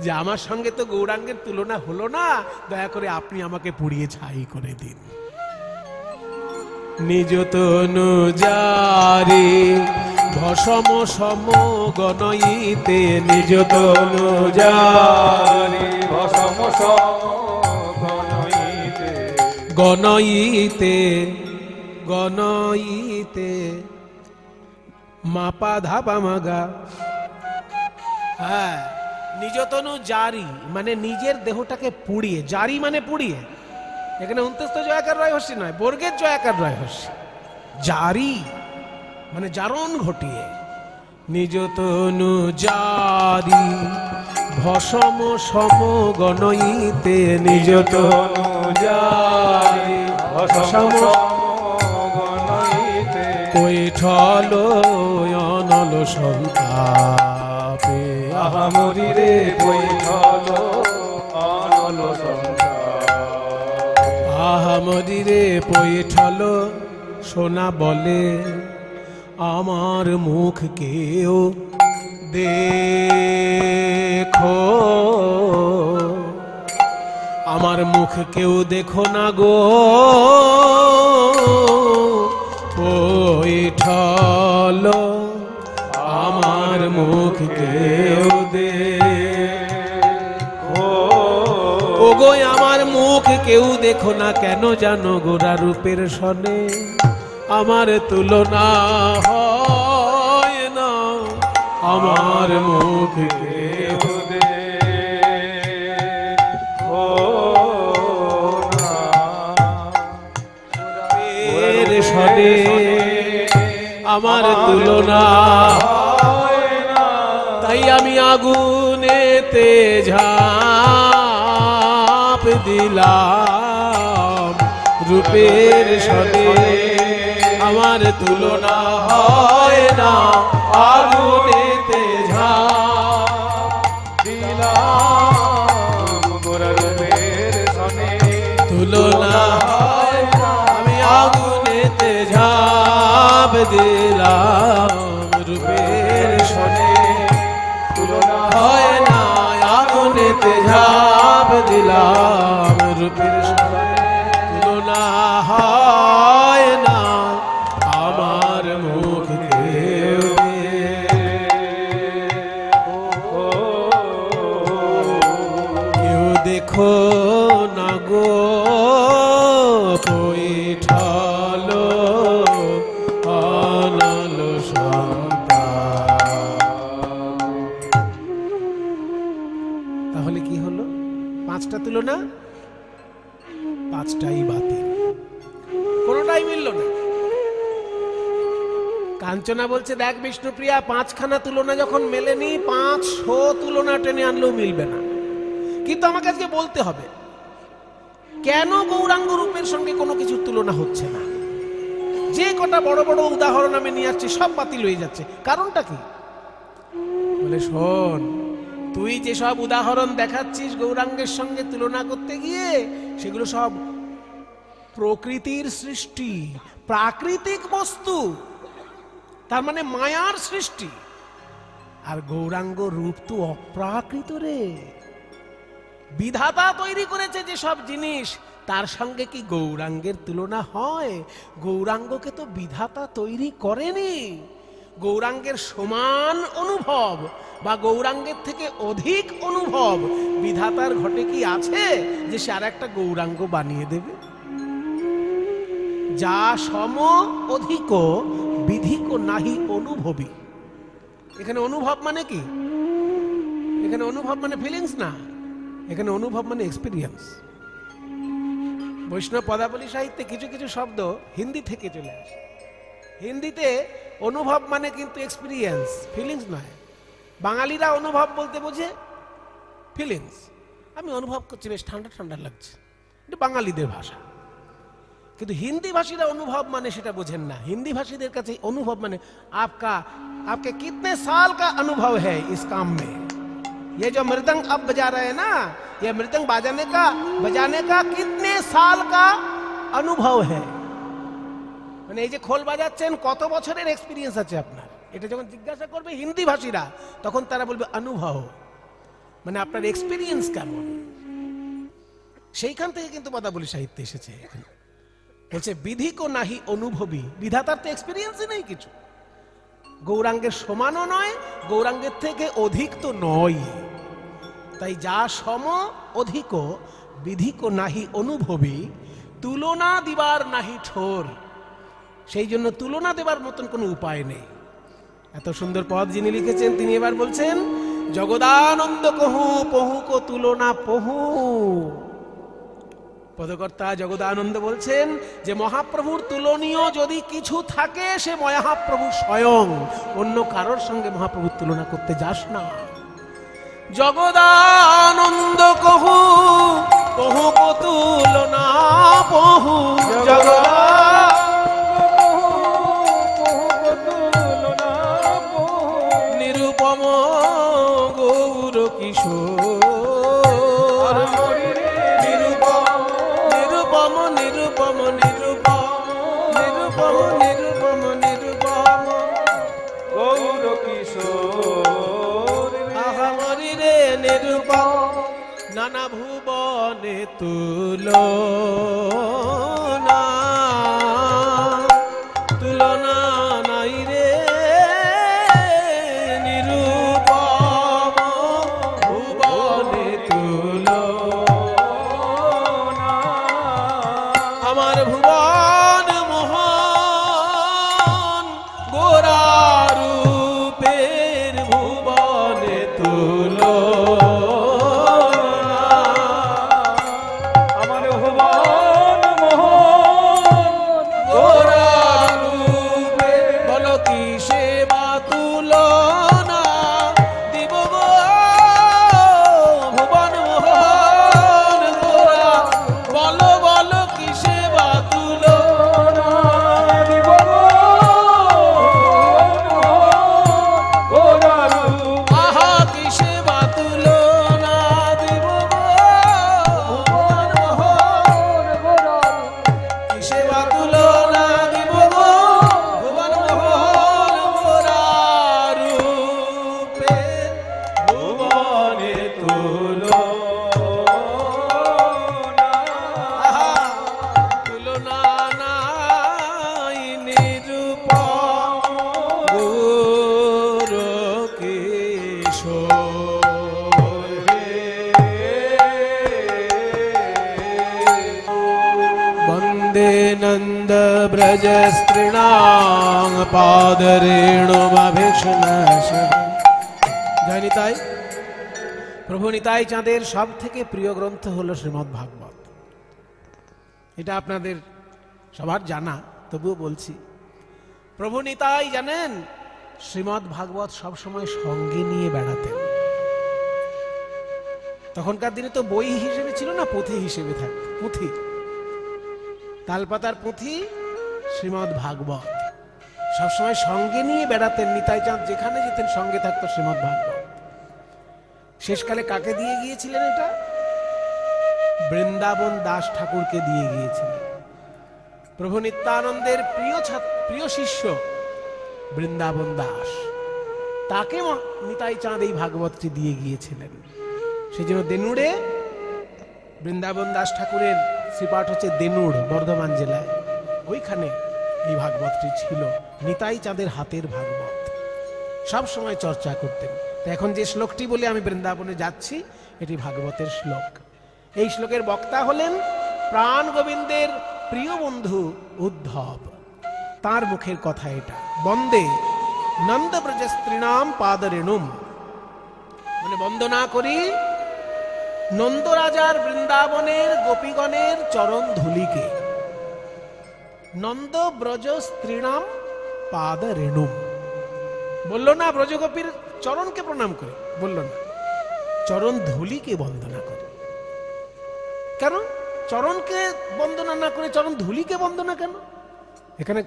যে আমার সঙ্গে তো গৌরাঙ্গের তুলনা হলো না, দয়া করে আপনি আমাকে পুড়িয়ে ছাই করে দিন। নিজ তনু জারি ভসম সম গণইতে, নিজ তনু জারি ভসম সম গণইতে, গণইতে গণইতে মাপা ধাপা মাগা। হ্যাঁ, নিজতনু জারি মানে নিজের দেহটাকে পুড়িয়ে, জারি মানে পুড়িয়ে, এখানে অন্তস্থ জয়াকার রয় হস্যি নয়, বর্গের জয়াকার রয় হস্যি। জারি মানে জারণ ঘটিয়ে। নিজতনু জারি ভসম সম গণইতে, নিজতনু জারি ভসম সম গণইতে কৈঠল অনল সন্তাপে, আহা মরি রে কৈঠল অনল সন্তাপে। আহা মরি রে কৈঠল সোনা বলে আমার মুখ কেউ দেখো, আমার মুখ কেউ দেখো না গো কৈঠল, আমার মুখ কেউ দেখো। ও গো আমার মুখ কেউ দেখো না কেন জানো গোরা রূপের সনে আমার তুলনা হয় না, আমার মুখ কেউ দেখো না। রূপের সনে আমার তুলনা হয় না, তাই আমি আগুনেতে ঝাঁপ দিলাম, রূপের সনে আমার তুলনা হয় না, আগুনেতে ঝাঁপ দিলাম গোরা রূপের সনে তুলনা হয় না, আমি আগুনেতে ঝাঁপ দিলাম, রূপের সনে তুলনা হয় না, আগুনেতে ঝাঁপ দিলাম, রূপের সনে তুলনা হয় না, আমার মুখ কেউ কেউ দেখো না গো কৈঠল অনল সন্তাপ। তাহলে কি হলো? পাঁচটা তুলনা, পাঁচটাই বাতিল, কোনটাই মিলল না। কাঞ্চনা বলছে দেখ বিষ্ণুপ্রিয়া, পাঁচখানা তুলনা যখন মেলেনি, 500 তুলনা টেনে আনলেও মিলবে না। কিন্তু আমাকে আজকে বলতে হবে কেন গৌরাঙ্গ রূপের সঙ্গে কোনো কিছুর তুলনা হচ্ছে না। যে কটা বড় বড় উদাহরণ আমি নিয়ে আসছি সব বাতিল হয়ে যাচ্ছে, কারণটা কি? বলে শোন, তুই যে সব উদাহরণ দেখাচ্ছিস গৌরাঙ্গের সঙ্গে তুলনা করতে গিয়ে, সেগুলো সব প্রকৃতির সৃষ্টি, প্রাকৃতিক বস্তু, তার মানে মায়ার সৃষ্টি। আর গৌরাঙ্গ রূপ তো অপ্রাকৃত রে, বিধাতা তৈরি করেছে যে সব জিনিস, তার সঙ্গে কি গৌরাঙ্গের তুলনা হয়? গৌরাঙ্গকে তো বিধাতা তৈরি করেনি। গৌরাঙ্গের সমান অনুভব বা গৌরাঙ্গের থেকে অধিক অনুভব বিধাতার ঘটে কি আছে যে সে আর একটা গৌরাঙ্গ বানিয়ে দেবে? যা সম অধিক বিধিক নাহি অনুভবী। এখানে অনুভব মানে কি? এখানে অনুভব মানে ফিলিংস না, এখানে অনুভব মানে এক্সপিরিয়েন্স। বৈষ্ণব পদাবলী সাহিত্যে কিছু কিছু শব্দ হিন্দি থেকে চলে আসে। হিন্দিতে অনুভব মানে কিন্তু এক্সপিরিয়েন্স, ফিলিংস নয়। বাঙালিরা অনুভব বলতে বোঝে ফিলিংস। আমি অনুভব করছি বেশ ঠান্ডা ঠান্ডা লাগছে, এটা বাঙালিদের ভাষা। কিন্তু হিন্দি ভাষীরা অনুভব মানে সেটা বোঝেন না। হিন্দি ভাষীদের কাছে অনুভব মানে आपके कितने साल का अनुभव है इस काम में? ये जो मृदंग अब बजा रहे हैं ना, ये मृदंग बजाने का कितने साल का अनुभव है? মানে এই যে খোল বাজাচ্ছেন, কত বছরের এক্সপিরিয়েন্স আছে আপনার? এটা যখন জিজ্ঞাসা করবে হিন্দি ভাষীরা, তখন তারা বলবে অনুভব, মানে আপনার এক্সপিরিয়েন্স কেমন। সেইখান থেকে কিন্তু পদাবলী সাহিত্যে এসেছে। বলছে বিধিক নাহি অনুভবী, বিধাতার তো এক্সপিরিয়েন্সই নেই কিছু। গৌরাঙ্গের সমানও নয়, গৌরাঙ্গের থেকে অধিক তো নয়। তাই যা সম অধিক বিধিক নাহি অনুভবী, তুলনা দিবার নাহি ঠোর। সেই জন্য তুলনা দেবার মতন কোনো উপায় নেই। এত সুন্দর পদ যিনি লিখেছেন তিনি এবার বলছেন, জগদানন্দ কহু পহু কো তুলনা পহু। পদকর্তা জগদানন্দ বলছেন যে মহাপ্রভুর তুলনীয় যদি কিছু থাকে সে মহাপ্রভু স্বয়ং, অন্য কারোর সঙ্গে মহাপ্রভুর তুলনা করতে যাস না। জগদানন্দ কহু পহু কো তুলনা পহু, জগদানন্দ নিরুপম নিরুপম নিরুপম গৌর কিশোর আহামরি রে নিরুপম নানা ভুবনে তুলনা তুলনা নাই রে নিরুপম ভুবনে তুলনা আমার ভুবন মোহন গোরা রূপের ভুবনে তুলনা আমার ভুবন মোহন গোরা রূপে বলো কি সেবা তুলনা দিব গো ভুবন মোহন গোরা বলো বলো কি সেবা তুলনা দিব গোরা রূপ আহা কি সেবা তুলনা দিব গো ভুবন মোহন কি সেবা তুলনা দিব গো ভুবন মোহন গোরা রূপে ভুবনে তুলনা আহা তুলনা নাই নিরূপম গৌর কিশোর বন্দে নন্দ ব্রজ স্ত্রীণাং পাদরেণুমভিক্ষণাস জয় নিতাই। প্রভু নিতাই চাঁদের সব থেকে প্রিয় গ্রন্থ হলো শ্রীমদ্ ভাগবত। এটা আপনাদের সবার জানা, তবুও বলছি। প্রভু নিতাই জানেন শ্রীমদ্ ভাগবত সবসময় সঙ্গে নিয়ে বেড়াতেন। তখনকার দিনে তো বই হিসেবে ছিল না, পুঁথি হিসেবে থাকত। পুঁথি, তালপাতার পুঁথি শ্রীমদ্ ভাগবত সবসময় সঙ্গে নিয়ে বেড়াতেন। নিতাই চাঁদ যেখানে যেতেন সঙ্গে থাকতো শ্রীমদ্ ভাগবত। শেষকালে কাকে দিয়ে গিয়েছিলেন এটা? বৃন্দাবন দাস ঠাকুরকে দিয়ে গিয়েছিলেন। প্রভু নিত্যানন্দের প্রিয় শিষ্য বৃন্দাবন দাস, তাকে নিতাই চাঁদ এই ভাগবতটি দিয়ে গিয়েছিলেন। সেই জন্য দেনুড়ে বৃন্দাবন দাস ঠাকুরের শ্রীপাঠ হচ্ছে দেনুড়, বর্ধমান জেলায়। ওইখানে এই ভাগবতটি ছিল। নিতাই চাঁদের হাতের ভাগবত সব সময় চর্চা করতেন। তো এখন যে শ্লোকটি বলে আমি বৃন্দাবনে যাচ্ছি, এটি ভাগবতের শ্লোক। এই শ্লোকের বক্তা হলেন প্রাণ গোবিন্দের প্রিয় বন্ধু উদ্ধব। তার মুখের কথা এটা। বন্দে নন্দ ব্রজ স্ত্রীণাম পাদরেণুম, মানে বন্দনা করি নন্দরাজার বৃন্দাবনের গোপীগণের চরণ ধুলিকে। নন্দ ব্রজ স্ত্রীণাম পাদরেণুম বলল না, ব্রজগোপীর চরণকে প্রণাম করে বলল না, চরণ ধুলিকে বন্দনা করে। কেন চরণকে বন্দনা না করে চরণ ধুলিকে বন্দনা কেন? এখানে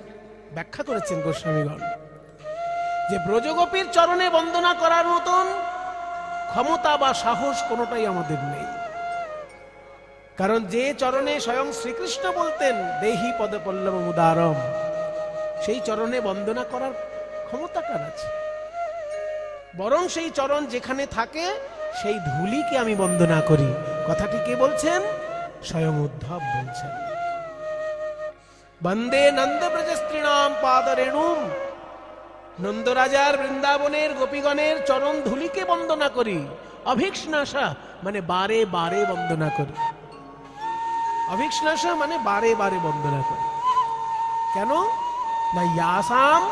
ব্যাখ্যা করেছেন গোস্বামীগণ যে ব্রজগোপীর চরণে বন্দনা করার মতন ক্ষমতা বা সাহস কোনোটাই আমাদের নেই। কারণ যে চরণে স্বয়ং শ্রীকৃষ্ণ বলতেন দেহি পদপল্লব মুদারম, সেই চরণে বন্দনা করার ক্ষমতা কার আছে? বরং সেই চরণ যেখানে থাকে সেই ধুলিকে আমি বন্দনা করি। কথাটি কে বলছেন? স্বয়ং উদ্ধব বলছেন। বন্দে নন্দ ব্রজ স্ত্রীণাম পাদরেণুম, নন্দরাজার বৃন্দাবনের গোপীগণের চরণ ধুলিকে বন্দনা করি। অভিক্ষ্ণাসা মানে বারে বারে বন্দনা করি। অভিক্ষ্ণাসা মানে বারে বারে বন্দনা করি। কেন না ইয়াসাম,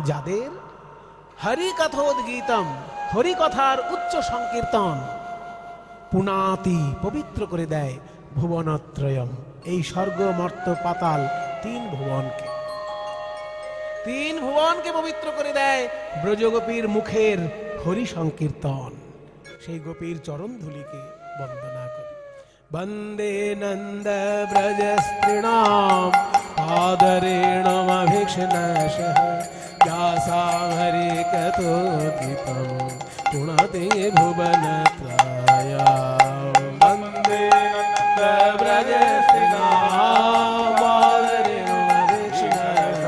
যাদের হরি কথোদ্গীতম, হরি কথার উচ্চ সংকীর্তন পুনাতি পবিত্র করে দেয় ভুবনত্রয়ম, এই স্বর্গ মর্ত পাতাল তিন ভুবনকে পবিত্র করে দেয় ব্রজগোপীর মুখের হরি সংকীর্তন। সেই গোপীর চরণ ধুলিকে বন্দনা করি। বন্দে নন্দ ব্রজ স্ত্রীণাম পাদরেণুমভিক্ষণাসঃ, यासां हरि कथोदितं पुनते भुवनत्रयं। वन्दे नन्द ब्रज स्त्रीणां पादरेणुमभिक्षणासः,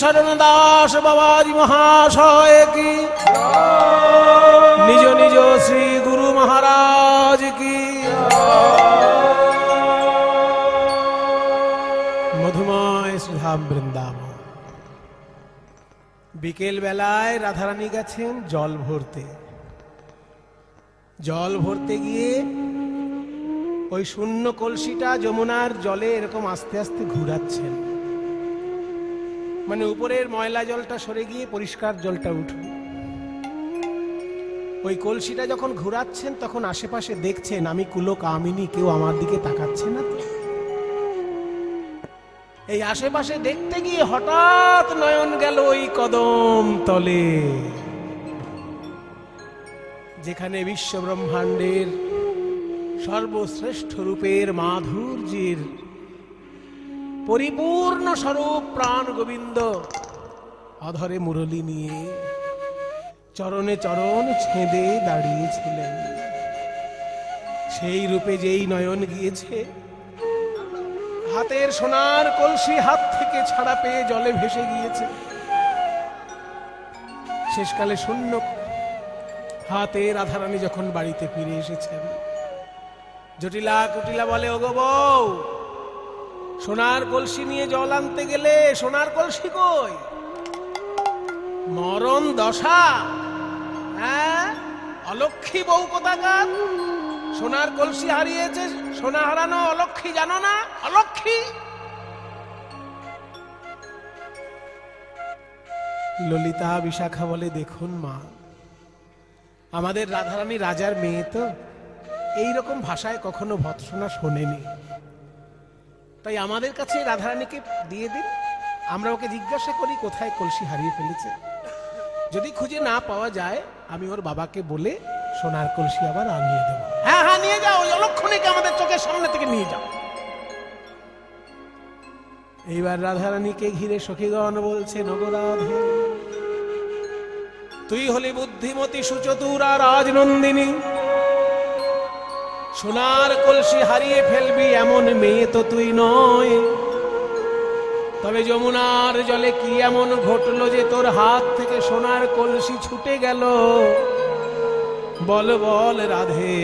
शरण दास बाबाजी महाशय की, निज निज श्री गुरु महाराज की। মধুময় শ্রীধাম বৃন্দাবন। বিকেল বেলায় রাধারানী গেছেন জল ভরতে। জল ভরতে গিয়ে ওই শূন্য কলসিটা যমুনার জলে এরকম আস্তে আস্তে ঘুরাচ্ছেন, মানে উপরের ময়লা জলটা সরে গিয়ে পরিষ্কার জলটা উঠবে। ওই কলসিটা যখন ঘুরাচ্ছেন তখন আশেপাশে দেখছেন আমি কুলো কামিনী, কেউ আমার দিকে তাকাচ্ছে না তো। এই আশেপাশে দেখতে গিয়ে হঠাৎ নয়ন গেল ওই কদম তলে, যেখানে বিশ্ব ব্রহ্মাণ্ডের সর্বশ্রেষ্ঠ রূপের মাধুর্যের পরিপূর্ণ স্বরূপ প্রাণ গোবিন্দ অধরে মুরলী নিয়ে চরণে চরণ ছেঁদে দাঁড়িয়েছিলেন। সেই রূপে যেই নয়ন গিয়েছে, হাতের সোনার কলসি হাত থেকে ছাড়া পেয়ে জলে ভেসে গিয়েছে। শেষকালে শূন্য হাতে রাধারানী যখন বাড়িতে ফিরে এসেছেন, জটিলা কুটিলা বলে, ওগো বউ, সোনার কলসি নিয়ে জল আনতে গেলে সোনার কলসি কই? মরণ দশা, হ্যাঁ, অলক্ষী বউ কোথাকার, সোনার কলসি হারিয়েছে, সোনা হারানো অলক্ষী জানো না? অলক্ষী। ললিতা বিশাখা বলে, দেখুন মা, আমাদের রাধারানী রাজার মেয়ে তো এইরকম ভাষায় কখনো ভৎসনা শোনেনি, তাই আমাদের কাছে রাধারানীকে দিয়ে দিন, আমরা ওকে জিজ্ঞাসা করি কোথায় কলসি হারিয়ে ফেলেছে। যদি খুঁজে না পাওয়া যায় আমি ওর বাবাকে বলে সোনার কলসি আবার আনিয়ে দেব। হ্যাঁ হ্যাঁ, নিয়ে যাও, ওই অলক্ষণীকে আমাদের চোখের সামনে থেকে নিয়ে যাও। এইবার রাধারানীকে ঘিরে সখীগণ বলছে, নগরাধে, তুই হলি বুদ্ধিমতী সুচতুরা রাজনন্দিনী, সোনার কলসি হারিয়ে ফেলবি এমন মেয়ে তো তুই নয়। তবে যমুনার জলে কি এমন ঘটলো যে তোর হাত থেকে সোনার কলসি ছুটে গেল? বল বল রাধে,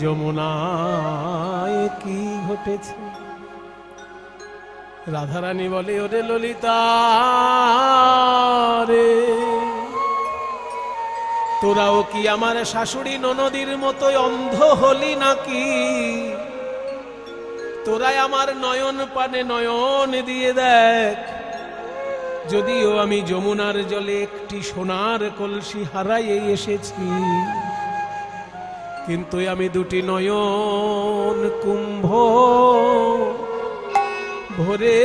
যমুনায় কি ঘটেছে? রাধারানী বলে, ওরে ললিতা রে, তোরাও কি আমার শাশুড়ি ননদির মতোই অন্ধ হলি নাকি? তোরাই আমার নয়ন পানে নয়ন দিয়ে দেখ, যদিও আমি যমুনার জলে একটি সোনার কলসি হারাইয়ে এসেছি, কিন্তু আমি দুটি নয়ন কুম্ভ ভরে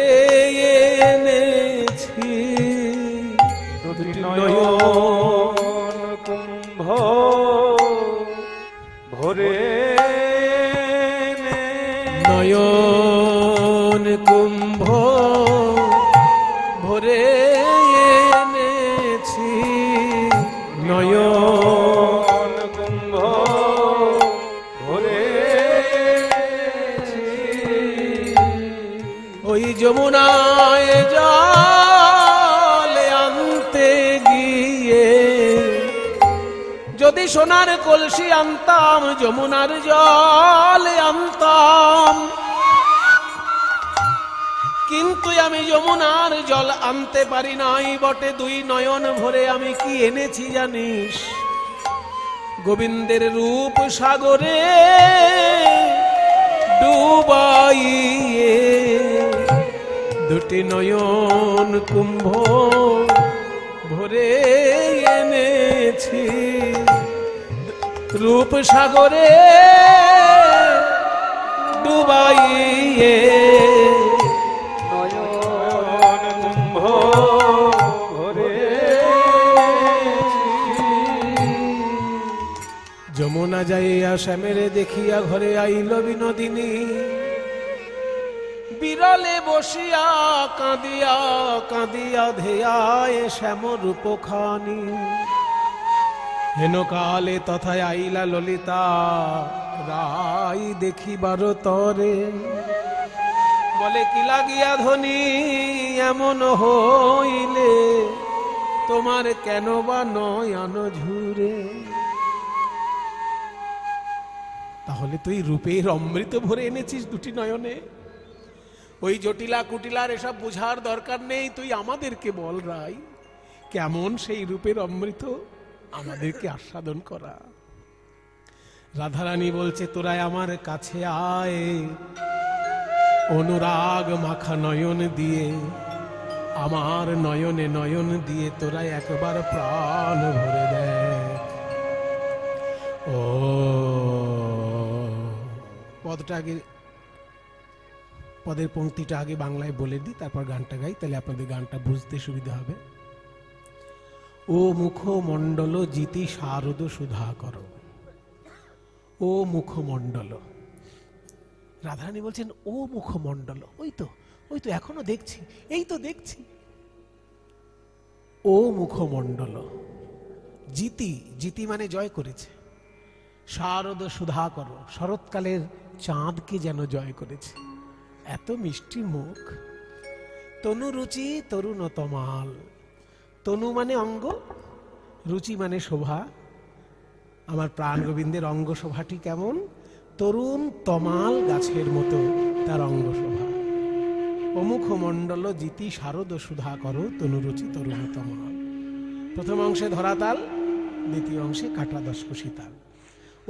এনেছি। দুটি নয়ন কুম্ভ ভরে, নয়ন কুম্ভ ভরে এনেছি, নয়ন কুম্ভ ভরে ওই যমুনায় জল আনতে গিয়ে যদি সোনার কলসি আনতাম, যমুনার জল আনতাম, কিন্তু আমি যমুনার জল আনতে পারি নাই বটে, দুই নয়ন ভরে আমি কি এনেছি জানিস? গোবিন্দের রূপ সাগরে ডুবাইয়ে দুটি নয়ন কুম্ভ ভরে এনেছি। রূপ সাগরে ডুবাইয়ে নয়ন কুম্ভ ভরে যমুনা যাইয়া শ্যামেরে দেখিয়া ঘরে আইল বিনোদিনী, বিরলে বসিয়া কাঁদিয়া কাঁদিয়া ধেয়ায় শ্যাম রূপখানি। হেন কালে তথায় আইলা ললিতা রাই দেখিবার তরে, বলে কি লাগিয়া ধনী এমন হইলে, তোমার কেন বা নয়ন ঝুরে? তাহলে তুই রূপের অমৃত ভরে এনেছিস দুটি নয়নে। ওই জটিলা কুটিলার এসব বুঝার দরকার নেই, তুই আমাদেরকে বল রাই কেমন সেই রূপের অমৃত আমাদেরকে আস্বাদন করা। রাধারানী বলছে তোরা আমার কাছে আয়, অনুরাগ মাখা নয়ন দিয়ে আমার নয়নে নয়ন দিয়ে তোরা একবার প্রাণ ভরে দেখ। ও পদটা আগে, পদের পংক্তিটা আগে বাংলায় বলে দিই, তারপর গানটা গাই, তাহলে আপনাদের গানটা বুঝতে সুবিধা হবে। ও মুখমণ্ডল জিতি শারদ সুধা করো, ও মুখমণ্ডল। রাধারানী বলছেন ও মুখমণ্ডল, ওই তো এখনো দেখছি, এই তো দেখছি। ও মুখমণ্ডল জিতি, জিতি মানে জয় করেছে। শারদ সুধা করো, শরৎকালের চাঁদকে যেন জয় করেছে, এত মিষ্টি মুখ। তনু রুচি তরুণ তমাল, তনু মানে অঙ্গ, রুচি মানে শোভা। আমার প্রাণ গোবিন্দের অঙ্গ শোভাটি কেমন? তরুণ তমাল গাছের মতো তার অঙ্গ শোভা। অমুখ মণ্ডল জিতি শারদ সুধা করো, তনুরুচি তরুণ তমাল। প্রথম অংশে ধরাতাল, দ্বিতীয় অংশে কাটা দশকোশী তাল।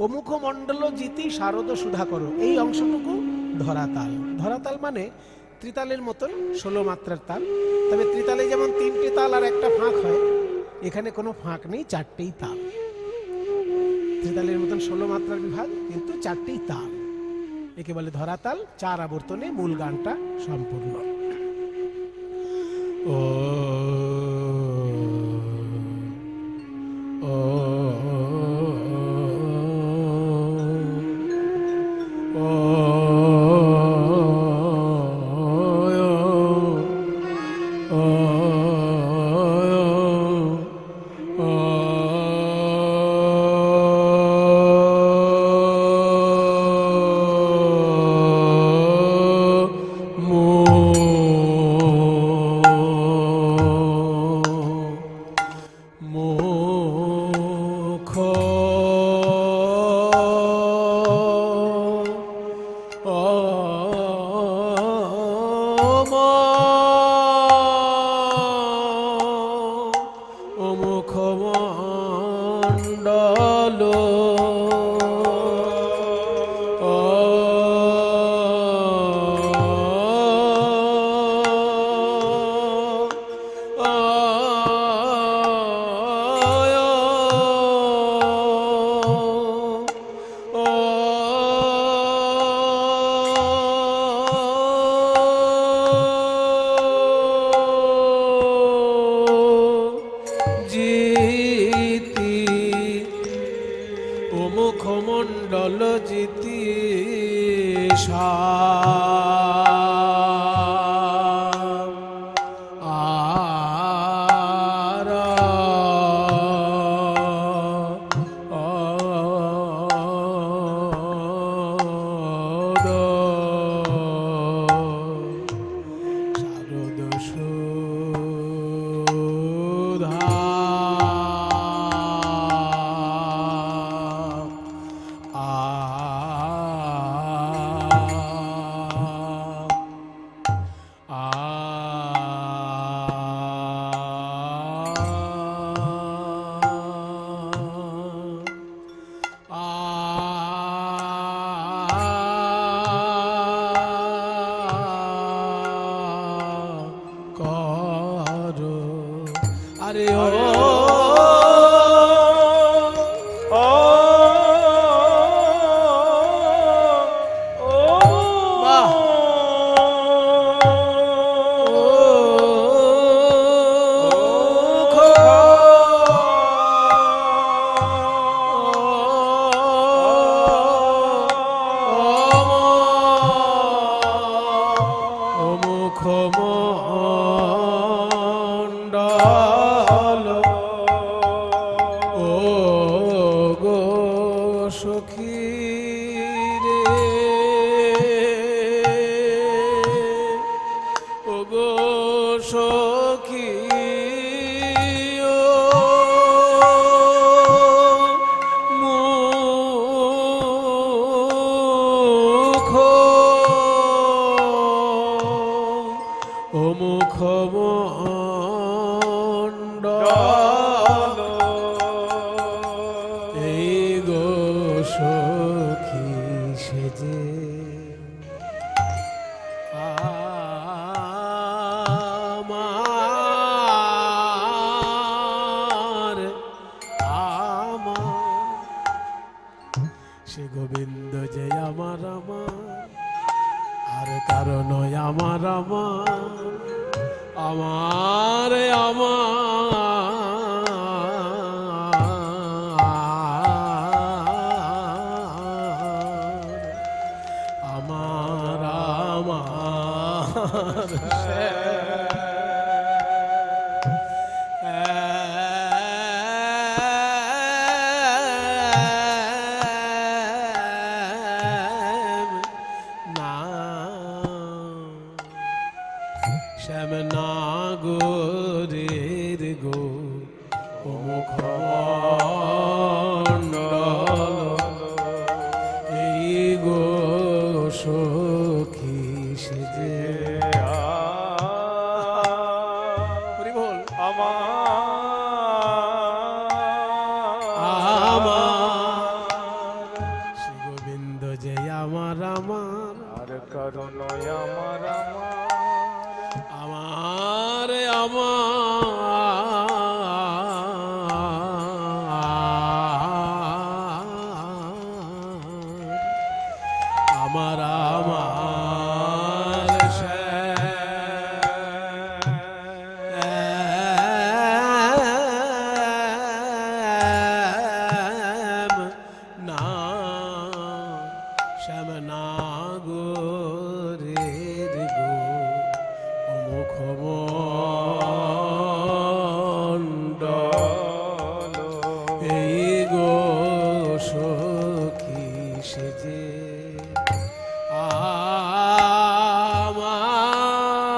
অমুখ মণ্ডল জিতি শারদ সুধা করো, এই অংশটুকু ধরাতাল। ধরাতাল মানে ত্রিতালের মতন 16 মাত্রার তাল, তবে ত্রিতালে যেমন 3টে তাল আর একটা ফাঁক হয়, এখানে কোনো ফাঁক নেই, 4টেই তাল। ত্রিতালের মতন 16 মাত্রার বিভাগ, কিন্তু 4টেই তাল, একে বলে ধরাতাল। 4 আবর্তনে মূল গানটা সম্পূর্ণ। ও মুখমণ্ডল জিতি সখী রে, ও গো সখী ও মুখ, ও মুখ মণ্ডল, এই গো সখী সেজে আমার সে গোবিন্দ যে আমার আর কারণ আমার আমার আমার শ্যাম নাগরের গো মুখ মণ্ডল, এই গো সখী সেজে হরি বল আমার শ্রী গোবিন্দ যে আমার আর কারণ আমার আমার শ্যাম নাগরের গো মুখ মণ্ডল, এই গো সখী সেজে আমার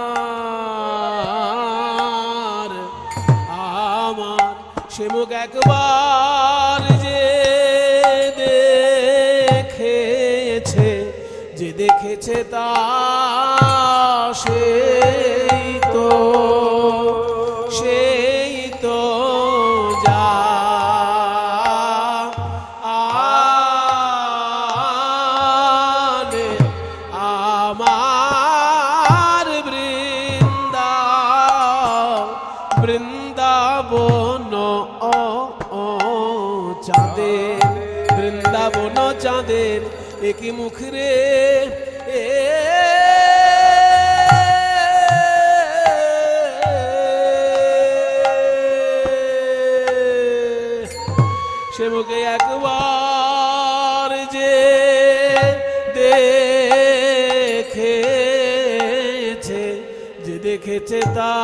সে মুখ একবার যে দেখেছে, যে দেখেছে তা সেই তো যা আনে আমার বৃন্দাবন চাঁদের, বৃন্দাবন চাঁদের একই মুখ রে, সে মুখে একবার যে দেখেছে, যে দেখেছে তা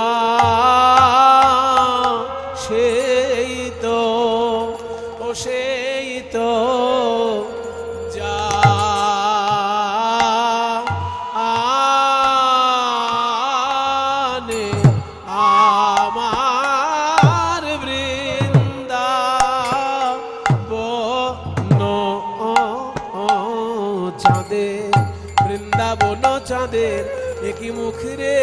সেই তো যা আনে আমার বৃন্দাবন চাঁদের, বৃন্দাবন চাঁদের একই মুখ রে,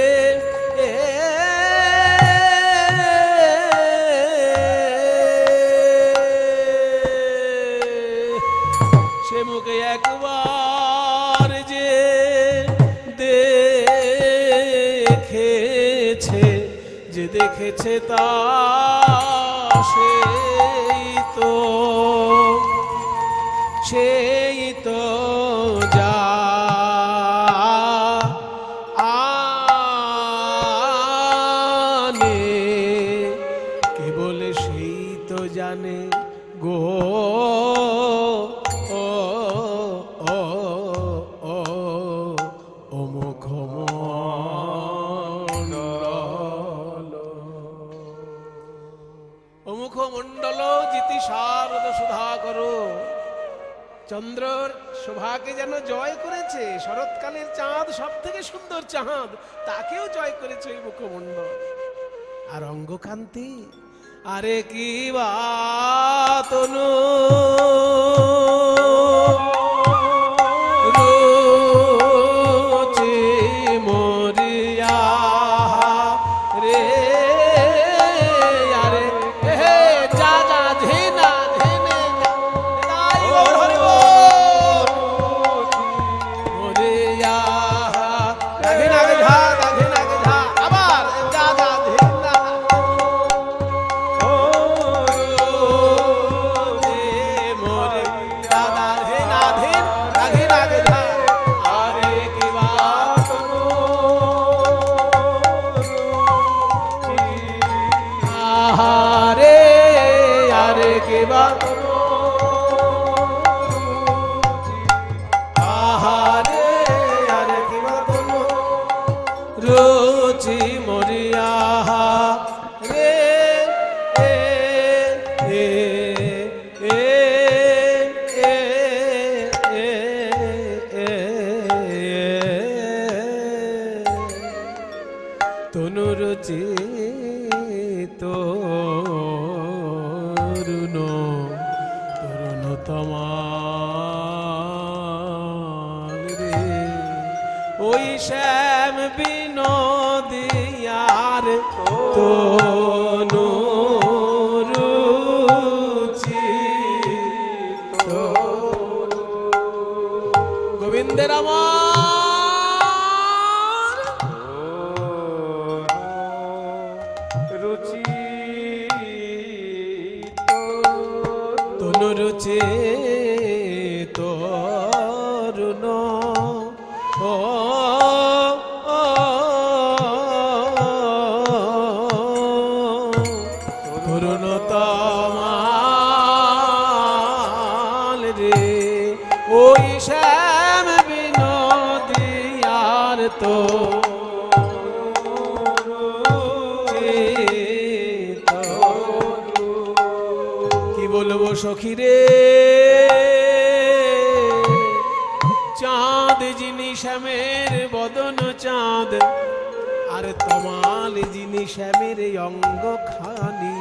সে মুখে একবার যে দেখেছে, যে দেখেছে তা সেই তো যা আনে, কেবল সেই তো জানে গো মুখ মণ্ডল জিতি শারদ সুধাকর চন্দ্রর শোভাকে যেন জয় করেছে, শরৎকালের চাঁদ সব থেকে সুন্দর চাঁদ, তাকেও জয় করেছে ওই মুখমণ্ডল। আর অঙ্গকান্তি, আরে কি বাতনু রুচি মরিয়া রে, আরে হে যা যা ধেনা ধেনে তাই গৌর হরি বল মরিয়া রাখে নাগে ঝা রাখে নাগে ঝা, আবার যা যা ধেনা রুচি মরিয়া রে তনু রুচি তরুণ তমাল রে, ওই শ্যাম বিনোদিয়ার তনু রুচি গোবিন্দের আমার রুচি তনু রুচি তরুণ তরুণ তমাল রে, ওই শ্যাম বিনোদিয়ার তো কি বলবো সখী রে, চাঁদ যিনি শ্যামের বদন চাঁদ, আর তমাল যিনি শ্যামের অঙ্গ খানি,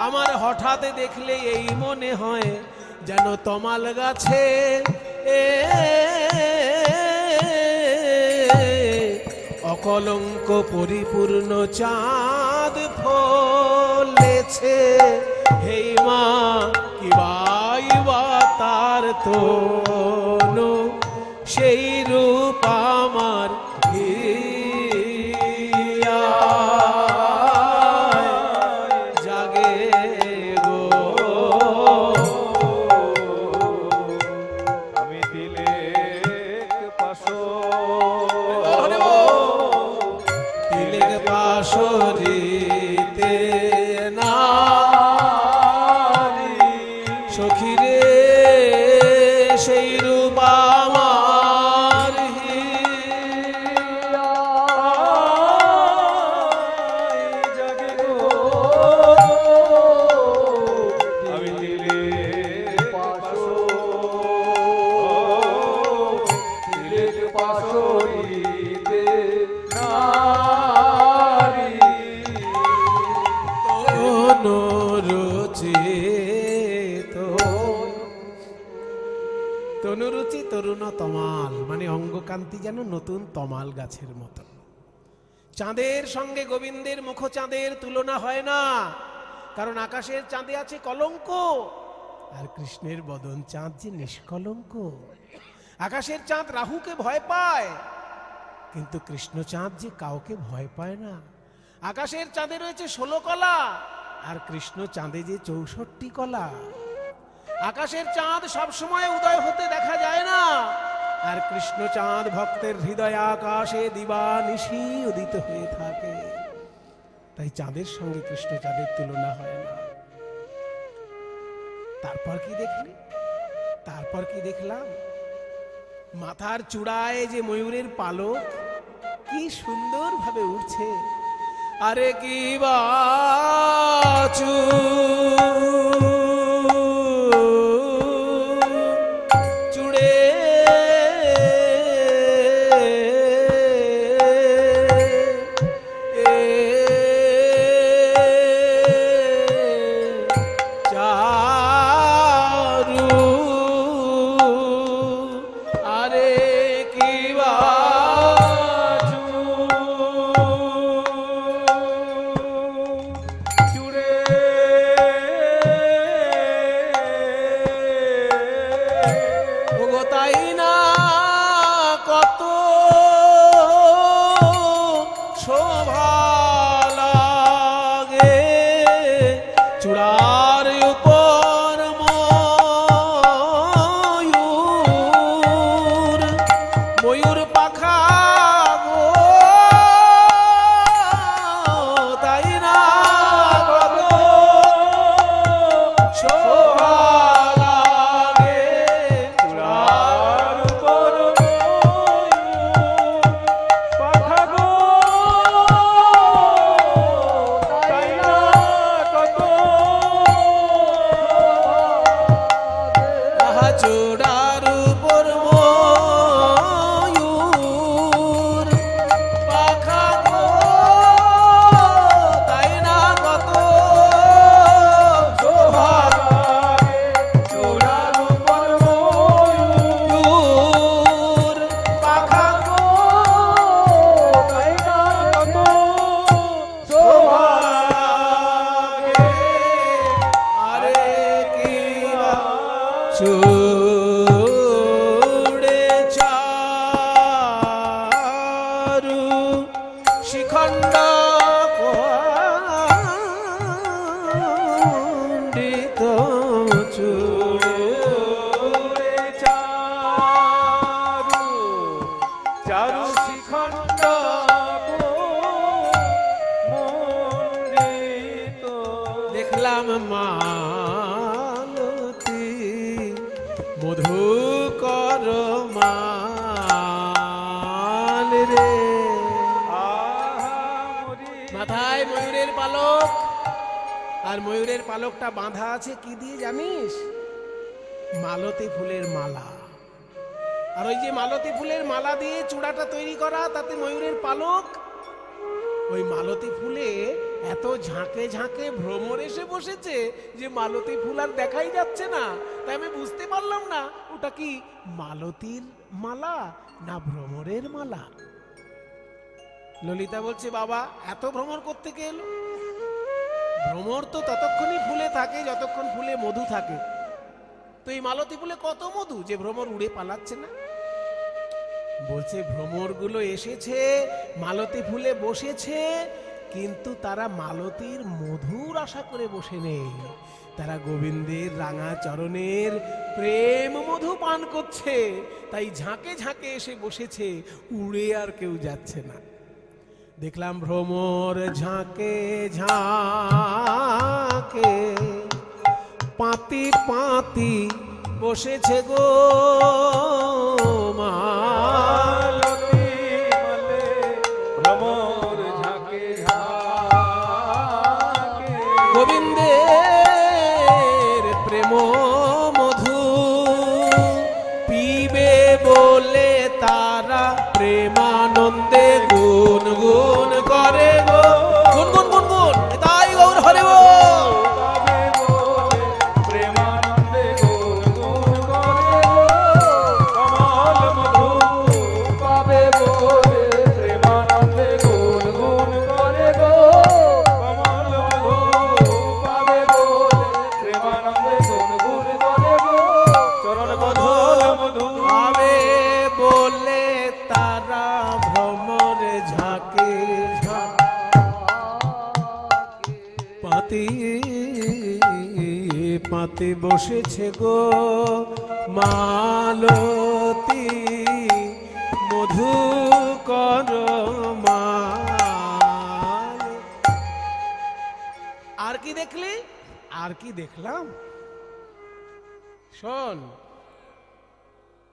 আমার হঠাৎ দেখলে এই মনে হয় যেন তমাল গাছে অকলঙ্ক পরিপূর্ণ চাঁদ ফলেছে। হেই মা কি বাইবা তার তনু, সেই রূপ আমার জাগে গো, আমি দিলে পাশো তিলেক পাশরিতে না সখী রে, সেই রূপ আমার জাগে গো, আমি দিলে পাশো দিলে পাশো দিতে নারী তনু রুচি তনু রুচি তরুণ তমাল, মানে অঙ্গকান্তি যেন নতুন তমাল গাছের মতো। চাঁদের সঙ্গে গোবিন্দের মুখ চাঁদের তুলনা হয় না, কারণ আকাশের চাঁদে আছে কলঙ্ক, আর কৃষ্ণের বদন চাঁদ যে নিষ্কলঙ্ক। আকাশের চাঁদ রাহুকে ভয় পায়, কিন্তু কৃষ্ণ চাঁদ যে কাউকে ভয় পায় না। আকাশের চাঁদে রয়েছে 16 কলা, আর কৃষ্ণ চাঁদে যে 64 কলা। আকাশের চাঁদ সবসময় উদয় হতে দেখা যায় না, আর কৃষ্ণ চাঁদ ভক্তের হৃদয় আকাশে দিবানিশি উদিত হয়ে থাকে। তাই চাঁদের সঙ্গে কৃষ্ণ চাঁদের তুলনা হয় না। তারপর কি দেখলাম, মাথার চূড়ায় যে ময়ূরের পালক কি সুন্দর ভাবে উঠছে। আরে কি বাচু ওগো তাই না কত শোভা লাগে চূড়ার উপর ময়ূর ময়ূর পাখা গো তাই না কত শোভা লাগে চূড়ার উপর পাখা গো তাই না কত আহা চূড়ার উপর ময়ূর পাখা গো তাই না কত শোভা লাগে চূড়ার উপর ময়ূর পাখা গো তাই না কত শোভা লাগে আরে কি চূড়ে চারু শিখণ্ড পণ্ডিত চূড়ে চূড়ে চারু চারু শিখণ্ড মণ্ডিত দেখলাম মালতী মধুকর মাল রে মাথায় ময়ূরের পালক আর ময়ূরের পালকটা বাঁধা আছে কি দিয়ে জানিস মালতী ফুলের মালা আর ওই যে মালতী ফুলের মালা দিয়ে চূড়াটা তৈরি করা তাতে ময়ূরের পালক ওই মালতী ফুলে এত ঝাঁকে ঝাঁকে ভ্রমর এসে বসেছে যে মালতী ফুল আর দেখাই যাচ্ছে না তাই আমি বুঝতে পারলাম না ওটা কি মালতীর মালা না ভ্রমরের মালা ললিতা বলছে বাবা এত ভ্রমর করতে কে এলো ভ্রমর তো ততক্ষণই ফুলে থাকে যতক্ষণ ফুলে মধু থাকে তো এই মালতী ফুলে কত মধু যে ভ্রমর উড়ে পালাচ্ছে না বলছে ভ্রমরগুলো এসেছে মালতী ফুলে বসেছে কিন্তু তারা মালতীর মধুর আশা করে বসে নেই তারা গোবিন্দের রাঙা চরণের প্রেম মধু পান করছে তাই ঝাঁকে ঝাঁকে এসে বসেছে উড়ে আর কেউ যাচ্ছে না দেখলাম ভ্রমর ঝাঁকে ঝাঁকে পাতি পাতি বসেছে গো মালতী মালে ভ্রমর ঝাঁকে ঝাঁকে গোবিন্দের প্রেম মধু পিবে বলে তারা প্রেমানন্দে গুন গুন করে গো গুন গুন গুন গুন তাই গৌর হরে বল পাবে বলে প্রেমানন্দে গুণ গুণ করে কমল মধু পাবে বলে প্রেমানন্দে গুণ গুণ করে গো কমল মধু পাবে বলে প্রেমানন্দে গুণ গুণ করে গো চরণ কমল মধু পাবে বলে তারা ভ্রমর ঝাঁকে পাতি পাতি বসেছে গো মালতী মধু কর মাল আর কি দেখলি আর কি দেখলাম শোন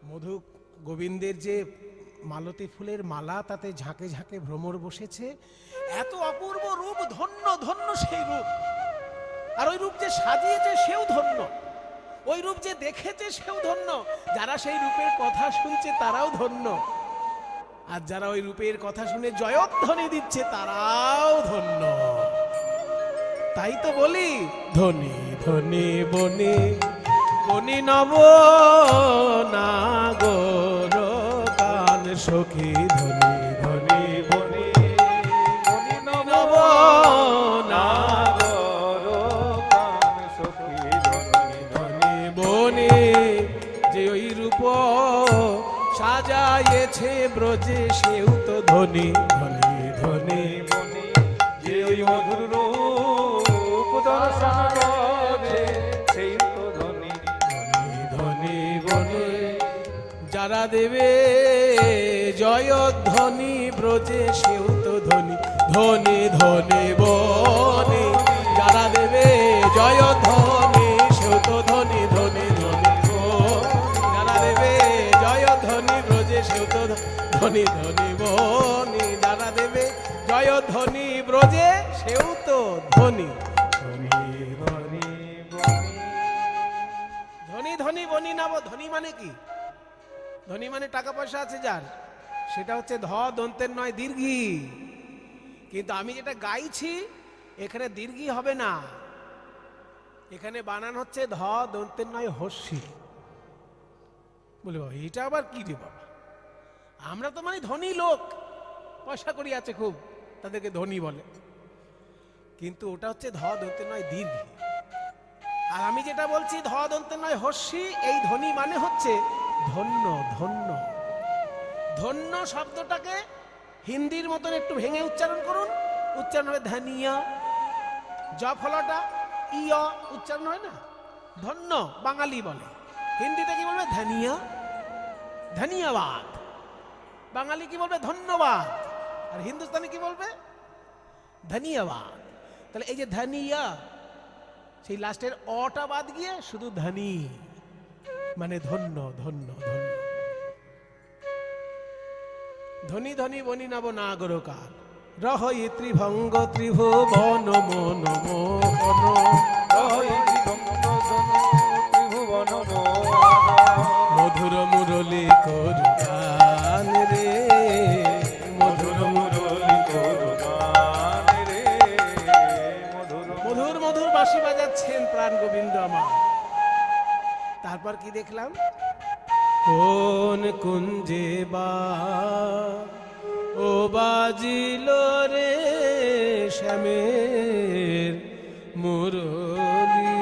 মধু গোবিন্দের যে মালতী ফুলের মালা তাতে ঝাঁকে ঝাঁকে ভ্রমর বসেছে এত অপূর্ব রূপ ধন্য ধন্য সেই রূপ আর ওই রূপ যে সাজিয়েছে সেও ধন্য ওই রূপ যে দেখেছে সেও ধন্য যারা সেই রূপের কথা শুনছে তারাও ধন্য আর যারা ওই রূপের কথা শুনে জয়ধ্বনি দিচ্ছে তারাও ধন্য তাই তো বলি ধনী ধনী বনি বনি নব নাগর কান সখী ধনী ধনী বনি বনি নব নাগর কান সখী ধনী ধনী বনি যে ওই রূপ সাজাইয়েছে ব্রজে সেও তো ধনী ধনী ধনী মনি যে ওই মধুর রূপ দর্শন করে সেই তো ধনী ধনী বনে যারা দেবে জয়ধ্বনি ব্রজে সেও তো ধনী ধনী ধনী বনে যারা দেবে জয়ধ্বনি সেও তো ধনী ধনী ধনী যারা দেবে জয়ধ্বনি ব্রজে সেও তো ধনী ধনী বনে যারা দেবে জয়ধ্বনি ব্রজে সেও তো ধনী ধনী ধনী বনি নাব। ধনী মানে কি? ধনী মানে টাকা পয়সা আছে যার, সেটা হচ্ছে ধ দন্তের নয় দীর্ঘী। কিন্তু আমি যেটা গাইছি এখানে দীর্ঘী হবে না, এখানে বানান হচ্ছে ধ দন্তের নয় হস্যি। বলে বাবা এটা আবার কি রে বাবা, আমরা তো মানে ধনী লোক, পয়সা করি আছে খুব, তাদেরকে ধনী বলে, কিন্তু ওটা হচ্ছে ধ দন্তের নয় দীর্ঘী। আর আমি যেটা বলছি ধ দন্তের নয় হস্যি, এই ধনী মানে হচ্ছে ধন্য ধন্য। ধন্য শব্দটাকে হিন্দির মতন একটু ভেঙে উচ্চারণ করুন, উচ্চারণ হবে ধনিয়া। জ ফলাটা ইয় উচ্চারণ হয় না, ধন্য বাঙালি বলে, হিন্দিতে কি বলবে ধনিয়া, ধন্যবাদ। বাঙালি কি বলবে ধন্যবাদ, আর হিন্দুস্তানি কি বলবে ধন্যবাদ। তাহলে এই যে ধনিয়া, সেই লাস্টের অটা বাদ গিয়ে শুধু ধনী মানে ধন্য ধন্য ধন্য। ধনী ধনী বনি নাব নাগরকার রহই ত্রিভঙ্গ ত্রিভুবন মন মোহন ত্রিভুবন মধুর মুরলী করু গান রে, মধুর মুরলী করু গান রে, মধুর মধুর বাঁশি বাজাচ্ছেন প্রাণ গোবিন্দ আমার। তারপর কি দেখলাম, কোন কুঞ্জে বা ও বাজিল রে শ্যামের মুরলী,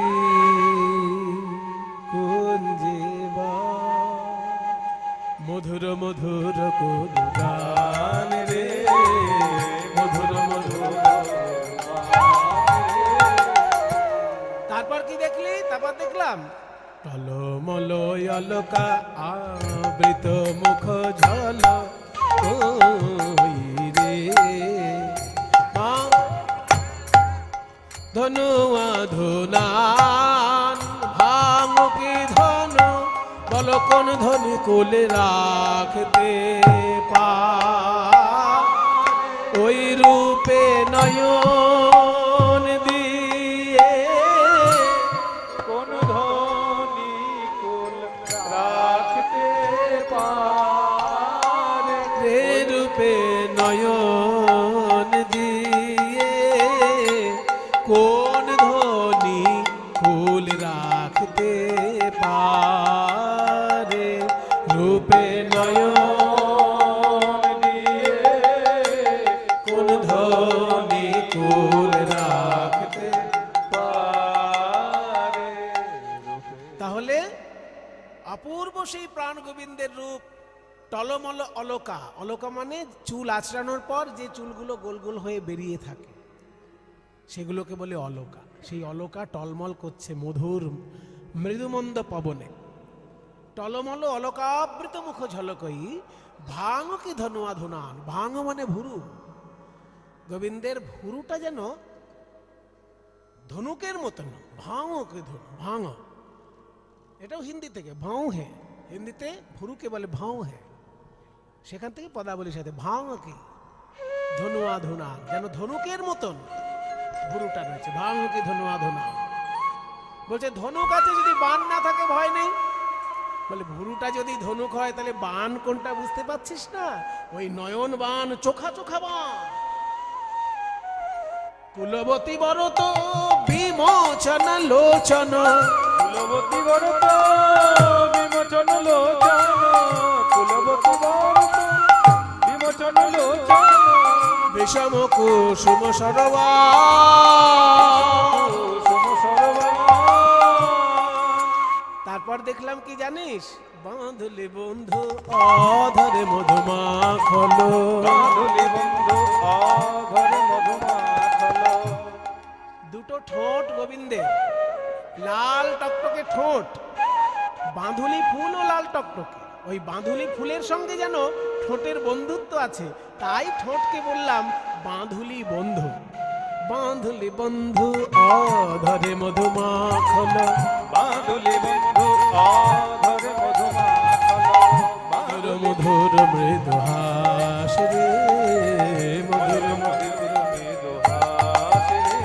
কুঞ্জে বা মধুর মধুর কোন গান রে, মধুর মধুর। তারপর কি দেখলি? তারপর দেখলাম টলমল অলকা আবৃত মুখ ঝল রে, ধনু ধুনান ভাঙ কি ধনু বল কোন ধনু কোলে রাখতে পা, ওই রূপে নয়ন দিয়ে কোন ধনী কুল রাখতে পারে, রে রূপে নয়ন দিয়ে কোন ধনী ফুল রাখতে পারে, রূপে নয়ন দিয়ে কোন ধনী ফুল রাখতে পারে। তাহলে অপূর্ব সেই প্রাণ গোবিন্দের রূপ টলমল অলকা। অলকা মানে চুল আঁচড়ানোর পর যে চুলগুলো গোল গোল হয়ে বেরিয়ে থাকে সেগুলোকে বলে অলকা। সেই অলকা টলমল করছে মধুর মৃদুমন্দ পবনে। টলমল অলকাবৃত মুখ ঝলকই ভাঙ কি ধনুয়া ধুনান। ভাঙ মানে ভুরু, গোবিন্দের ভুরুটা যেন ধনুকের মতন। ভাঙ কি ধনু, ভাঙ, এটাও হিন্দি থেকে ভাও হে, হিন্দিতে ভুরুকে বলে ভাও হে, সেখান থেকে পদাবলীর সাথে ভাও কি ধনুয়া ধুনা, যেন ধনুকের মতন ভুরুটা রয়েছে। ভাও কি ধনুয়া ধুনা, বলছে ধনুক আছে যদি বান না থাকে ভয় নেই। বলে ভুরুটা যদি ধনুক হয় তাহলে বান কোনটা বুঝতে পারছিস না? ওই নয়ন বান, চোখা চোখা বান। কুলবতী বরত বিমোচন লোচন, কুলবতী বরত বিমোচন লোচন, কুলবতী বরত বিমোচন লোচন, বিষম কুসুম সরবা, কুসুম সরবা। তারপর দেখলাম কি জানিস, বাঁধলে বন্ধু অধরে মধুমাখলো, বাঁধলি বন্ধু অধরে মধুমাখলো। দুটো ঠোঁট গোবিন্দের, লাল টকটকে ঠোঁট, বাঁধুলি ফুলও লাল টকটকে। ওই বাঁধুলি ফুলের সঙ্গে যেন ঠোঁটের বন্ধুত্ব আছে, তাই ঠোঁটকে বললাম বাঁধুলি বন্ধু। বাঁধুলি বন্ধু অধরে মধুমাখলো, বাঁধলি বন্ধু অধরে মধুমাখলো। মধুর মধুর মৃদু হাস রে, মধুর মধুর মৃদু হাসি রে।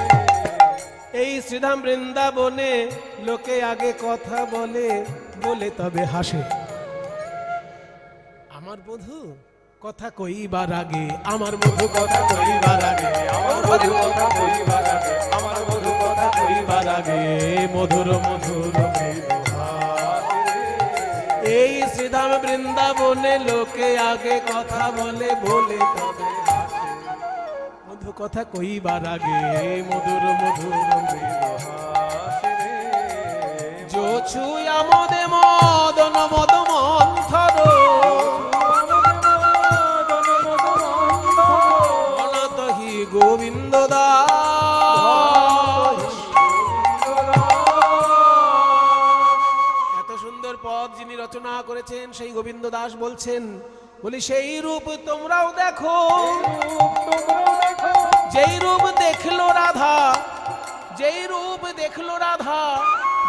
এই শ্রীধাম বৃন্দাবনে লোকে আগে কথা বলে, বলে তবে হাসে। আমার বধূ কথা কইবার আগে, আমার বধূ কথা কইবার আগে, আমার বধূ কথা কইবার আগে, আমার বধূ কথা কইবার কইবার আগে মধুর মধুর মৃদু হাস। আগে। এই শ্রীধাম বৃন্দাবনে লোকে আগে কথা বলে, বলে তবে হাসে। মধু কথা কইবার আগে মধুর মধুর মৃদু হাসি রে। যছুই আমোদে মদন মদ মন্থর, অনাতহি গোবিন্দ দাস। এত সুন্দর পদ যিনি রচনা করেছেন সেই গোবিন্দ দাস বলছেন, বলি সেই রূপ তোমরাও দেখো, যেই রূপ দেখলো রাধা, যেই রূপ দেখলো রাধা,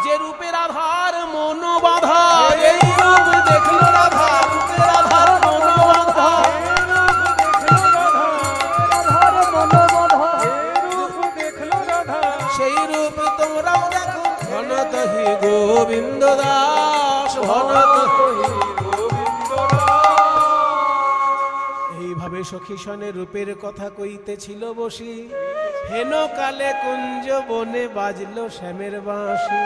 যে রূপে রাধার মন বাধা, এই রূপ দেখলো রাধা, রূপে রাধার মন বাধা। সেই রূপ তোমরাও দেখো, ঘনতহি গোবিন্দ দাস, ঘনতহি। এইভাবে সখীসনে রূপের কথা কইতেছিল বসি, হেন কালে কুঞ্জ বনে বাজলো শ্যামের বাঁশি।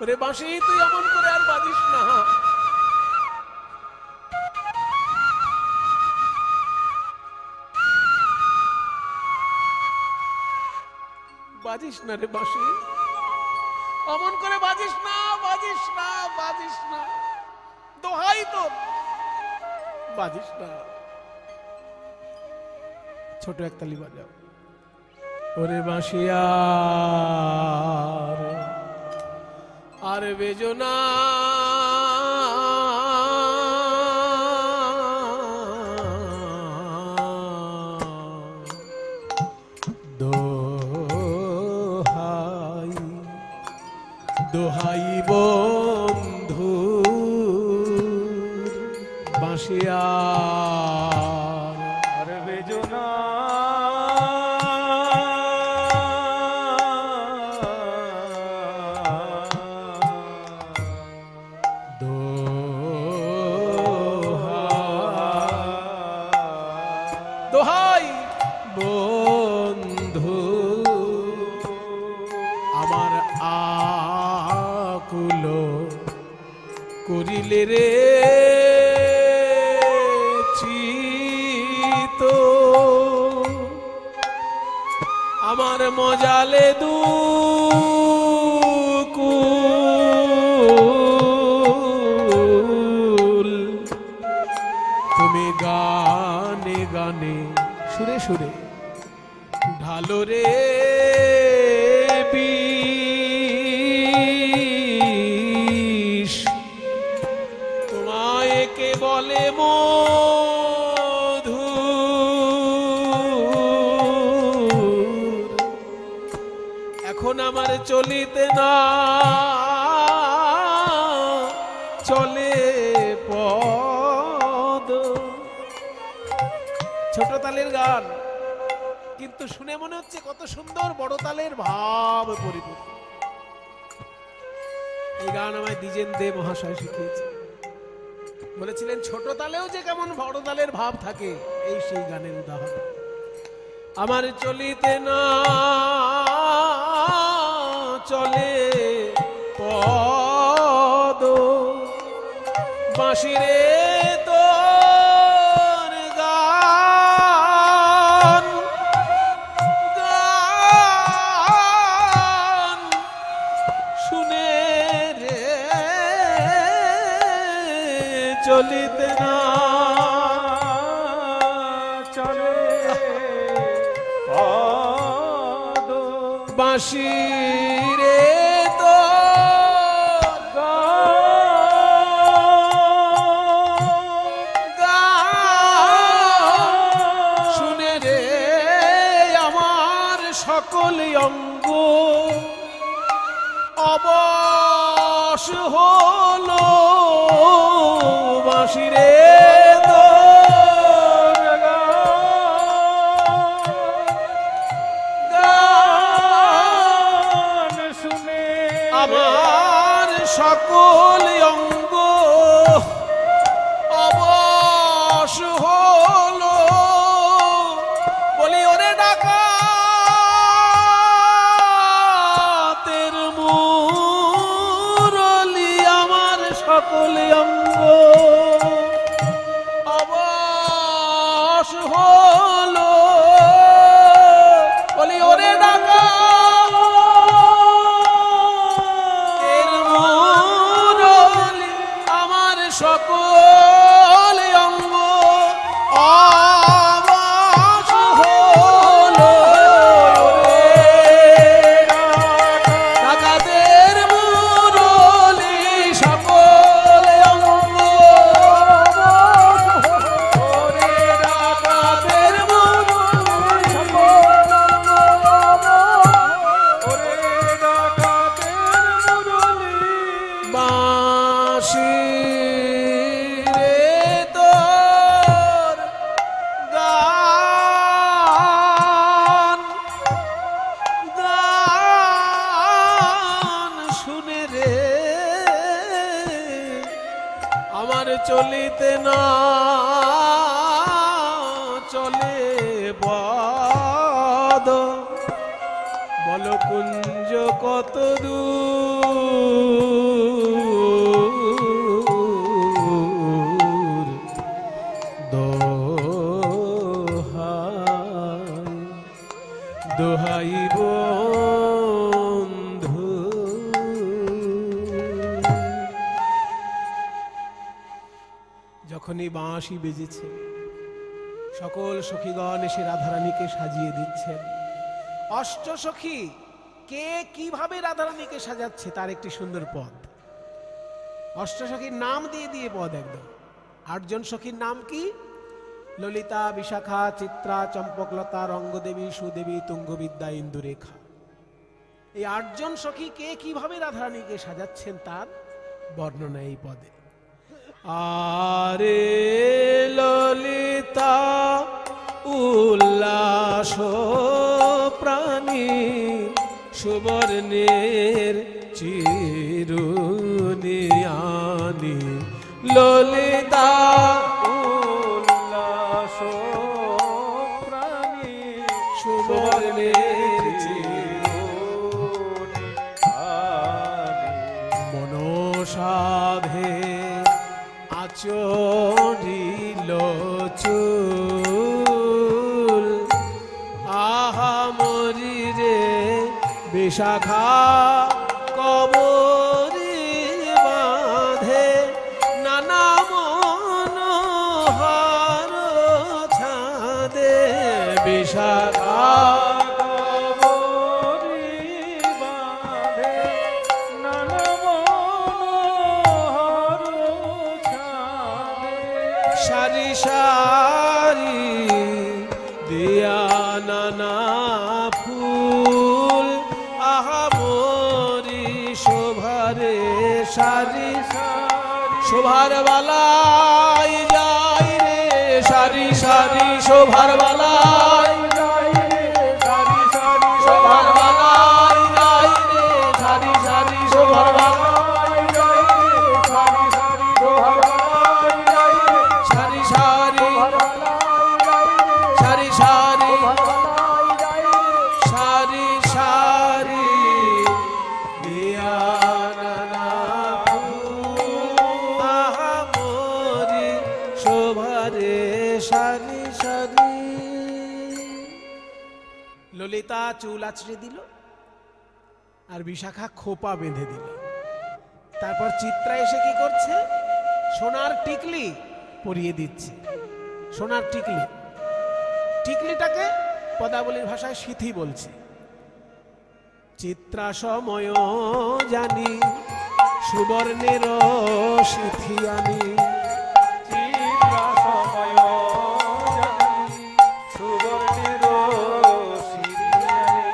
ওরে বাঁশি তুই এমন করে আর বাজিস না, বাজিস না রে বাঁশি, অমন করে বাজিস না, বাজিস না, বাজিস না, দোহাই তো, বাজিস না। ছোট একতালি বাজাও। ওরে বাঁশিয়ার আর বেজো না, দোহাই দোহাই বন্ধু বাঁশিয়ার আরে বেজনা দোহাই বন্ধু আমার আকুল করিলে রে চিত, আমার মজালে দুকুল, তুমি গানে গানে সুরে সুরে ঢালো রে বিষ, তোমায় কে বলে মধু, এখন আমার চলিতে না চলে পদ। ছোট তালের গান, কিন্তু শুনে মনে হচ্ছে কত সুন্দর বড় তালের ভাব পরিপূর্ণ। এই গান আমায় দ্বিজেন দে মহাশয় শিখিয়েছে, বলেছিলেন ছোট তালেও যে কেমন বড় তালের ভাব থাকে, এই সেই গানের উদাহরণ। আমার চলিতে না চলে পদ, বাঁশিরে তোর গান, গান শুনে চলিতে না চলে পদ বাঁশি রে তো শুনে রে আমার সকল অঙ্গ অবশ হলো বাঁশি রে আমার সকল অঙ্গ অবশ হলো বলি ওরে ডাকাতের মুরলি আমার সকল অঙ্গ অবশ হলো বলি ওরে ডাকা সকল অঙ্গ অবশ হলো ডাকাতের মুরলি সকল অঙ্গ ডাকাতের মুরলি সকল বাঁশি চলিতে না চলে পদ বল কুঞ্জ কত দূর দোহাই বন্ধু যখনই বাঁশি বেজেছে সকল সখীগণ এসে রাধারানীকে সাজিয়ে দিচ্ছেন। অষ্টসখী কে কিভাবে রাধারানীকে সাজাচ্ছে তার একটি সুন্দর পদ। অষ্টসখীর নাম দিয়ে দিয়ে পদ একদম। 8 জন সখীর নাম কি? ললিতা, বিশাখা, চিত্রা, চম্পকলতা, রঙ্গদেবী, সুদেবী, তুঙ্গবিদ্যা, ইন্দুরেখা। এই 8 জন সখী কে কিভাবে রাধারানীকে সাজাচ্ছেন তার বর্ণনা এই পদে। আরে ললিতা উল্লাস প্রাণী সুবর্ণের চিরুনিয়ানি ললিতা উল্লাস প্রাণী সুবর্ণের চিরুনিয়ানি মনসাধে আচরিল চুল আহা মরি রে বিশাখা কবরি বাঁধে নানা মনোহর ছাদে বিশাখা সারি সারি দিয়া নানা ফুল আহা মরি শোভারে সারি সারি শোভার বালাই যাই রে সারি সারি শোভার বালাই যাই রে সারি সারি শোভার বালাই যাই রে সারি সারি শোভার বালাই যাই রে সারি সারি শোভার সারি সারি সারি সারি দিয়া নানা আহা মরি শোভারে সারি সারি। ললিতা চুল আছড়ে দিল আর বিশাখা খোপা বেঁধে দিল। তারপর চিত্রা এসে কি করছে? সোনার টিকলি পরিয়ে দিচ্ছে। সোনার টিকলি, টিকলিটাকে পদাবলীর ভাষায় সিথি বলছে। চিত্রা সময় জানি সুবর্ণের সিথি আনি, চিত্রা সময় জানি সুবর্ণের সিথি আনি,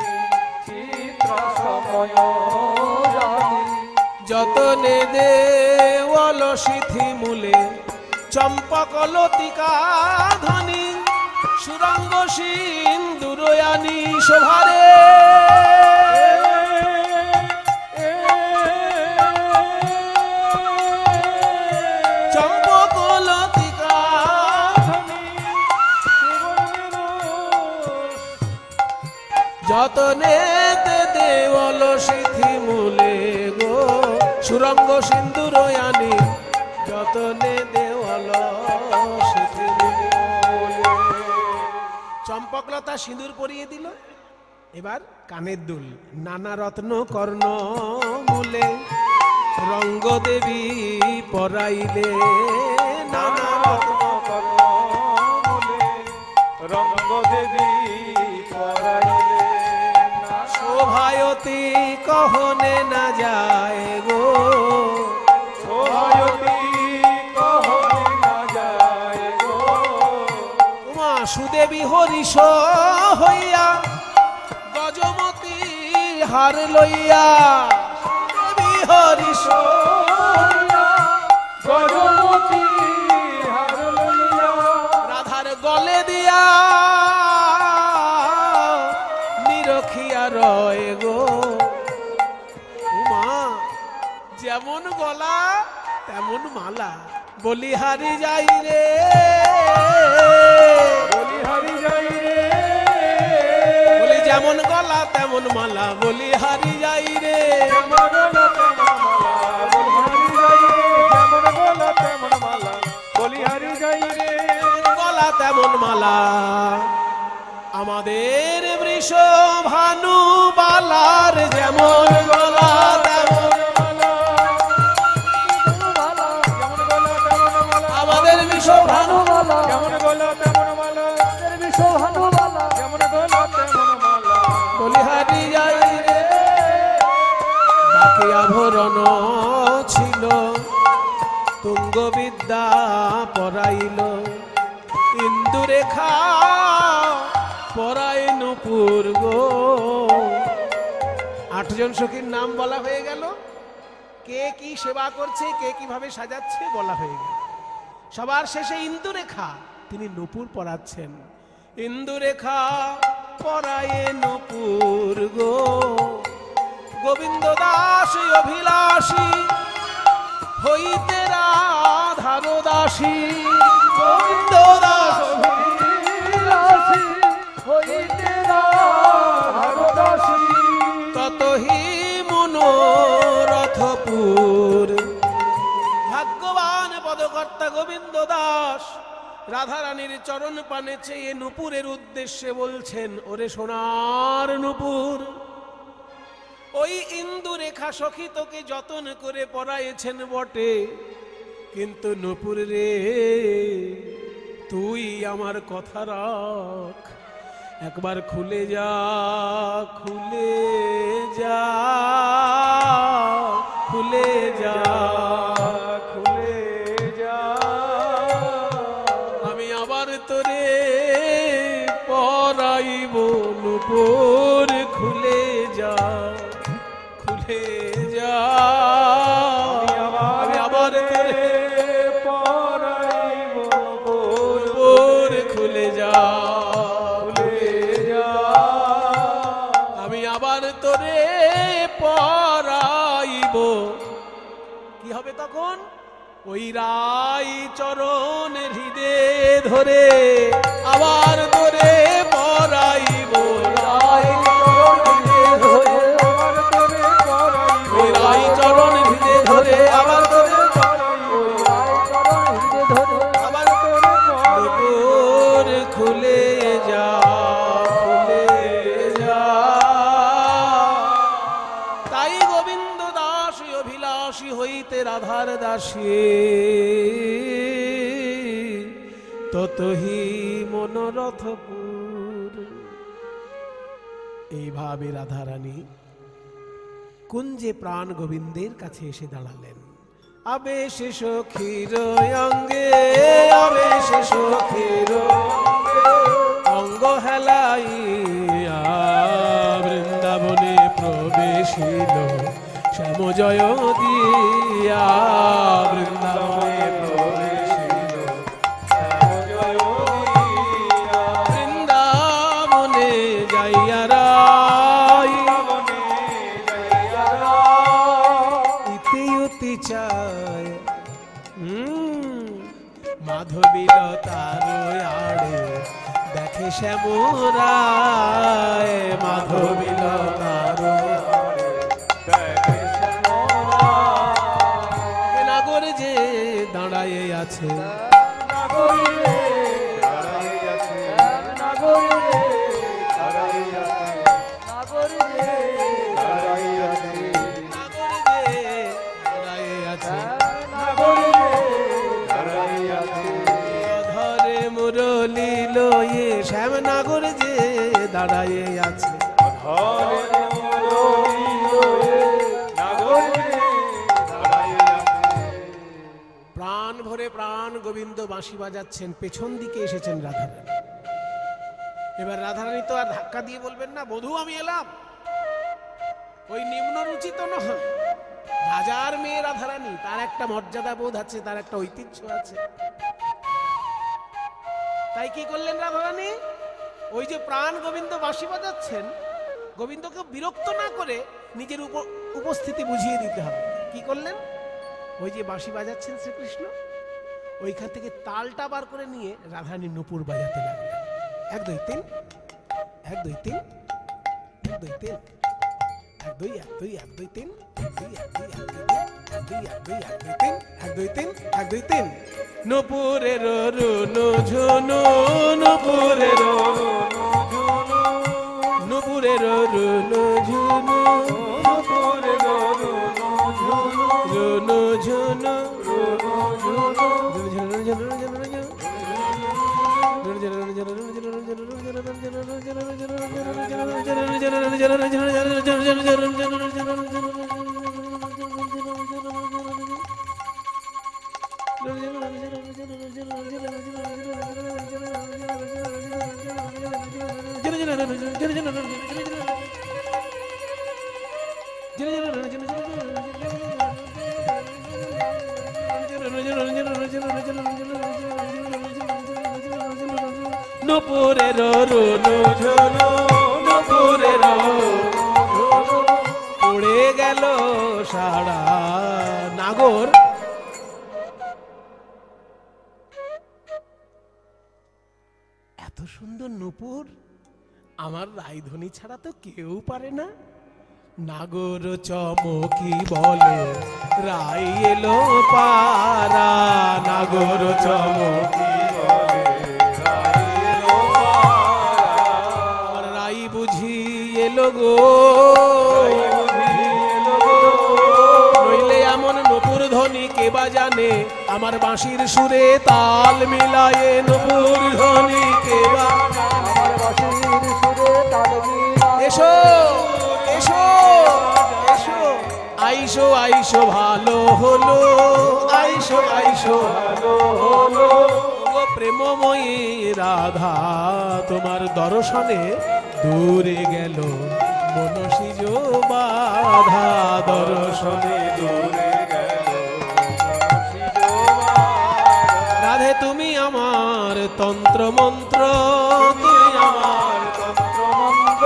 চিত্রা সময় জানি যতনে দেওয়াল সিথি মূলে চম্পক লতিকা ধ্বনি, সুরঙ্গ সিন্দুরয়ানি শোভারে চম্পক লতিকা ধ্বনি, যতনে দেওয়াল সিথি মূলে গো সুরঙ্গ সিন্দুরয়ানি, যতনে দেওয়াল সিথি মূলে। চম্পকলতা সিঁদুর পরিয়ে দিল। এবার কানের দুল, নানা রত্ন কর্ণ মূলে রঙ্গ দেবী পরাইলে, নানা রত্ন কর্ণ মূলে রঙ্গ দেবী পরাইলে, শোভায়তী কহনে না যায় গো, শোভায়তী কহনে না যায় গো, উমা সুদেবী হরিষ হইয়া গজমতী হার লইয়া, সুদেবী হরিষ গজমতী হার লইয়া, রাধার গলে দিয়া নিরখিয়া রয় গো। উমা যেমন গলা তেমন মালা, বলিহারি যাই রে, বলিহারি যাই রে, বলি যেমন গলা তেমন মালা, বলিহারি যাই রে। যেমন গলা তেমন মালা, বলিহারি যাই রে, যেমন গলা তেমন মালা, বলিহারি যাই রে, গলা তেমন মালা, আমাদের বৃষ ভানু বালার যেমন গলা তেমন মালা, যেমন গলা তেমন মালা, আমাদের বৃষ ভানু যেমন গলা তেমন মালা, যেমন গলা তেমন মালা, বলিহারি যাই রে। বাকি আভরণ ছিল তুঙ্গ বিদ্যা পরাইল, ইন্দুরেখা পরাই নূপুর গো। 8 জন সখীর নাম বলা হয়ে গেল, কে কি সেবা করছে, কে কিভাবে সাজাচ্ছে বলা হয়ে গেল। সবার শেষে ইন্দুরেখা, তিনি নূপুর পরাচ্ছেন। ইন্দুরেখা পরায়ে নূপুর গো, গোবিন্দ দাস অভিলাষী হইতে রাধার দাসী, গোবিন্দ দাস অভিলাষী হইতে রাধার দাসী, ততহি মনোরথপুর। ভাগ্যবান পদকর্তা গোবিন্দ দাস রাধারানীর চরণ পানে চেয়ে নূপুরের উদ্দেশ্যে বলছেন, ওরে সোনার নূপুর, ওই ইন্দুরেখা সখী তোকে যতন করে পরাইছেন বটে, কিন্তু নূপুর রে তুই আমার কথা রাখ, একবার খুলে যা, খুলে যা, খুলে যা, খুলে যা, আমি আবার তোরে পরাইব নূপুর, খুলে যা, খুলে যা, আমি আবার তোরে পরাইব নূপুর, খুলে যা, খুলে যা, আমি আবার তোরে পরাইব। কি হবে তখন? ওই রাই চরণ হৃদে ধরে আবার তোরে পরাইব, রাই চরণ হৃদে ধরে, আমার তোরে পরাইব, ওই রাই চরণ হৃদে ধরে আবার তোরে আবার তোরে পরাইব, নূপুর খুলে যা, খুলে যা। তাই গোবিন্দ দাস অভিলাষ দাসী হইতে রাধার দাসী, ততহি মনোরথপুর। এইভাবে রাধারানী কুঞ্জে প্রাণ গোবিন্দের কাছে এসে দাঁড়ালেন। আবেশ সখীর অঙ্গে, আবেশ সখীর অঙ্গ হেলাইয়া বৃন্দাবনে প্রবেশিল শ্যাম জয় দিয়া, বৃন্দাবনে প্রবেশিল শ্যাম জয় দিয়া, বৃন্দাবনে যাইয়া রাই ইতি উতি চায় মাধবীল তার আড়ে দেখে শ্যামরায়, মাধবীল তার নাগর যে দাঁড়ায়ে আছে, ধরে মুরলি লয়ে শ্যাম নাগর যে দাঁড়ায়ে আছে, প্রাণ ভরে প্রাণ গোবিন্দ বাঁশি বাজাচ্ছেন। পেছন দিকে এসেছেন রাধারানী। এবার রাধারানী তো আর ধাক্কা দিয়ে বলবেন না বধূ আমি এলাম, ওই নিম্ন রুচি তো নয়। রাজার মেয়ে রাধারানী, তার একটা মর্যাদা বোধ আছে, তার একটা ঐতিহ্য আছে। তাই কি করলেন রাধারানী? ওই যে প্রাণ গোবিন্দ বাঁশি বাজাচ্ছেন, গোবিন্দকে বিরক্ত না করে নিজের উপস্থিতি বুঝিয়ে দিতে হবে। কি করলেন? ওই যে বাঁশি বাজাচ্ছেন শ্রীকৃষ্ণ, ওইখান থেকে তালটা বার করে নিয়ে রাধারানী নূপুর বাজাতে লাগলেন। 1 2 3 1 2 3 1 2 3 1 2 1 2 1 2 3 1 2 1 2 1 2 3 1 2 1 2 3 নূপুরের রুনু ঝুনু, নূপুরের নূপুরের রুনু ঝুনু, নূপুরের রুনু ঝুনু, নূপুরের রুনু ঝুনু, নূপুরের পড়ে গেল সারা নাগর। এত সুন্দর নূপুর আমার রায়ধনী ছাড়া তো কেউ পারে না। নাগর চমকি বলে রাই এলো পারা, নাগর চমকি বলে রাই এলো পারা, রাই বুঝি এলো গো, নইলে এমন নূপুর ধ্বনি কে বা জানে, আমার বাঁশির সুরে তাল মিলায়ে নূপুর ধ্বনি কে বা জানে, আমার বাঁশির সুরে তাল মিলায়ে। এসো এসো এসো, আইসো আইসো ভালো হলো, আইসো আইসো ভালো হলো গো প্রেমময়ী রাধা, তোমার দর্শনে দূরে গেল মনসিজ বাধা, দর্শনে দূরে গেল মনসিজ বাধা। রাধে তুমি আমার তন্ত্র মন্ত্র, তুমি আমার তন্ত্র মন্ত্র,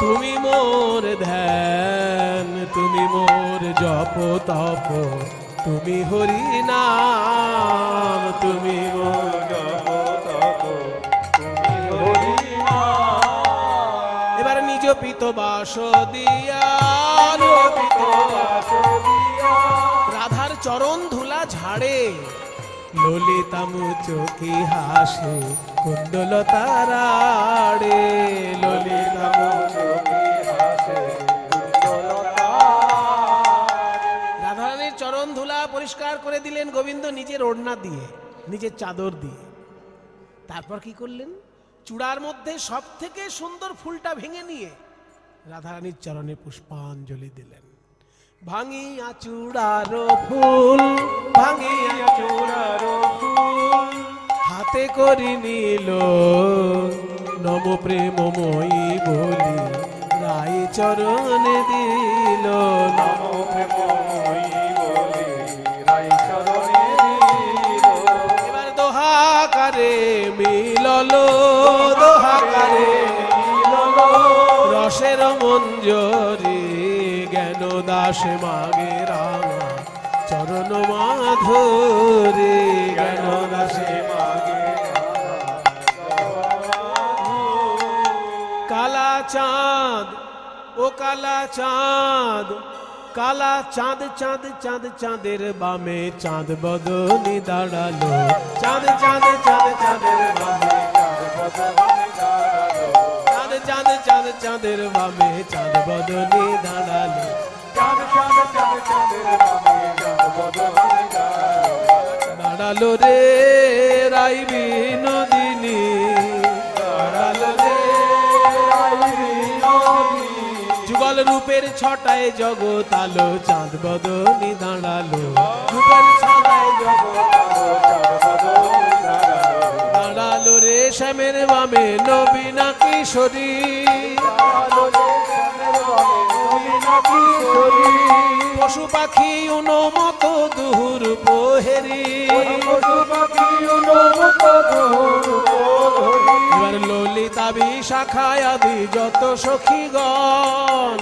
তুমি মোর ধ্যান, তুমি মোর জপ তপ, তুমি হরি নাম, তুমি মোর জপ তপ, তুমি হরি নাম। এবার নিজ পিত বাস দিয়া, পিত বাস দিয়া রাধার চরণ ধুলা ঝাড়ে, ললিতামু চোখে হাসে কুণ্ডলতা রাড়ে, ললিতামু চোখে হাসে কুণ্ডলতা। রাধারানী রাধারানীর চরণ ধুলা পরিষ্কার করে দিলেন গোবিন্দ নিজের ওড়না দিয়ে, নিজের চাদর দিয়ে। তারপর কি করলেন? চূড়ার মধ্যে সব থেকে সুন্দর ফুলটা ভেঙে নিয়ে রাধারানীর চরণে পুষ্পাঞ্জলি দিলেন। ভাঙিয়া চূড়ার ফুল, ভাঙিয়া চূড়ার ফুল হাতে করি নিল নম প্রেমময়ী বলি রাই চরণে দিল। নম প্রেমময়ী বলে রাই চরণে দিল। এবার দোহাকারে মিলল, দোহাকারে মিলল রসের মঞ্জরি জ্ঞান দাস মাগে রাঙা চরণ মাধুরী। জ্ঞান দাসে মাগে কালা চাঁদ, ও কালা চাঁদ, কালা চাঁদ চাঁদ চাঁদ চাঁদের বামে চাঁদ বদনি দাঁড়ালো। চাঁদ চাঁদ চাঁদ চাঁদের বামে চাঁদ চাঁদ চাঁদ চাঁদের বামে চাঁদ বদনি দাঁড়ালো। চাঁদ চাঁদ চাঁদ চাঁদের বামে চাঁদ বদনে দাঁড়ালো রে রাই বিনোদিনী, দাঁড়ালো রে যুগল রূপের ছটায় জগৎ আলো। চাঁদ বদনি দাঁড়ালো, রূপের ছটায় জগৎ আলো। দাঁড়ালো রে শ্যামের বামে নবীনা কিশোরী, পশু পাখি উনমত দুহুর পোহেরি। এবার ললিতা বিশাখায় আদি যত সখীগণ,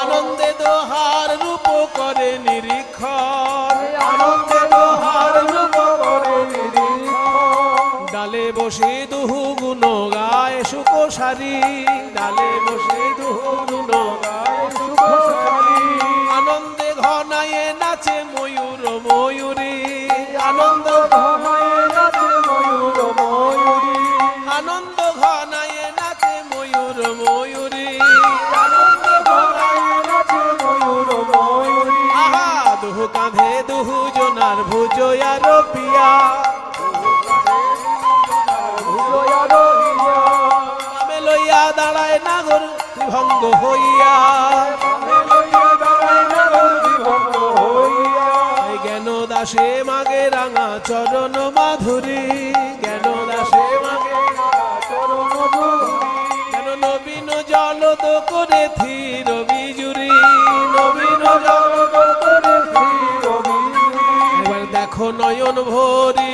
আনন্দে দোহার রূপ করে নিরীক্ষণ, আনন্দে দোহার রূপ করে নিরীক্ষণ। ডালে বসে দুহু গুণ গায় সুকোসারি, ডালে বসে দুহু গুণ গায় সুকোসারি। আনন্দে ঘনায়ে নাচে ময়ূর ময়ূরী, আনন্দ ঘনায়ে নাচে ময়ূর ময়ূরী। আনন্দ ঘনায়ে নাচে ময়ূর ময়ূরী, আনন্দ ঘনায়ে নাচে ময়ূর ময়ূরী। আহা দুহু কাঁধে দুহু জনার ভুজয়ার পিয়া, আমি লইয়া দাঁড়ায় নাগর ভঙ্গ হইয়া। জ্ঞান দাসে মাগে রাঙা চরণ মাধুরী, জ্ঞান দাসে মাগে চরণ মাধুরী। কেন নবীন জলদ করে থির বিজুরি, নবীন জলদ করে থির বিজুরি। এবার দেখো নয়ন ভরি,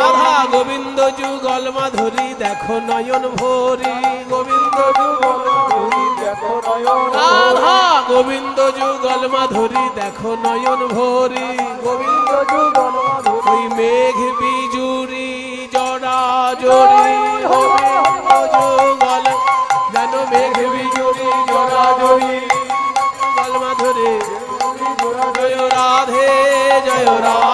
রাধা গোবিন্দ যুগল মাধুরী। দেখো নয়ন ভরি, গোবিন্দ যুগল মাধুরী। দেখো রাধা গোবিন্দ যুগল মাধুরী। দেখো নয়ন ভরি, গোবিন্দ যুগল মাধুরী। ওই মেঘ বিজুরি জড়া জড়ি গোবিন্দ যুগল, যেন মেঘ বিজুরি জড়া জড়ি যুগল মাধুরী। জয় রাধে, জয় রাধে।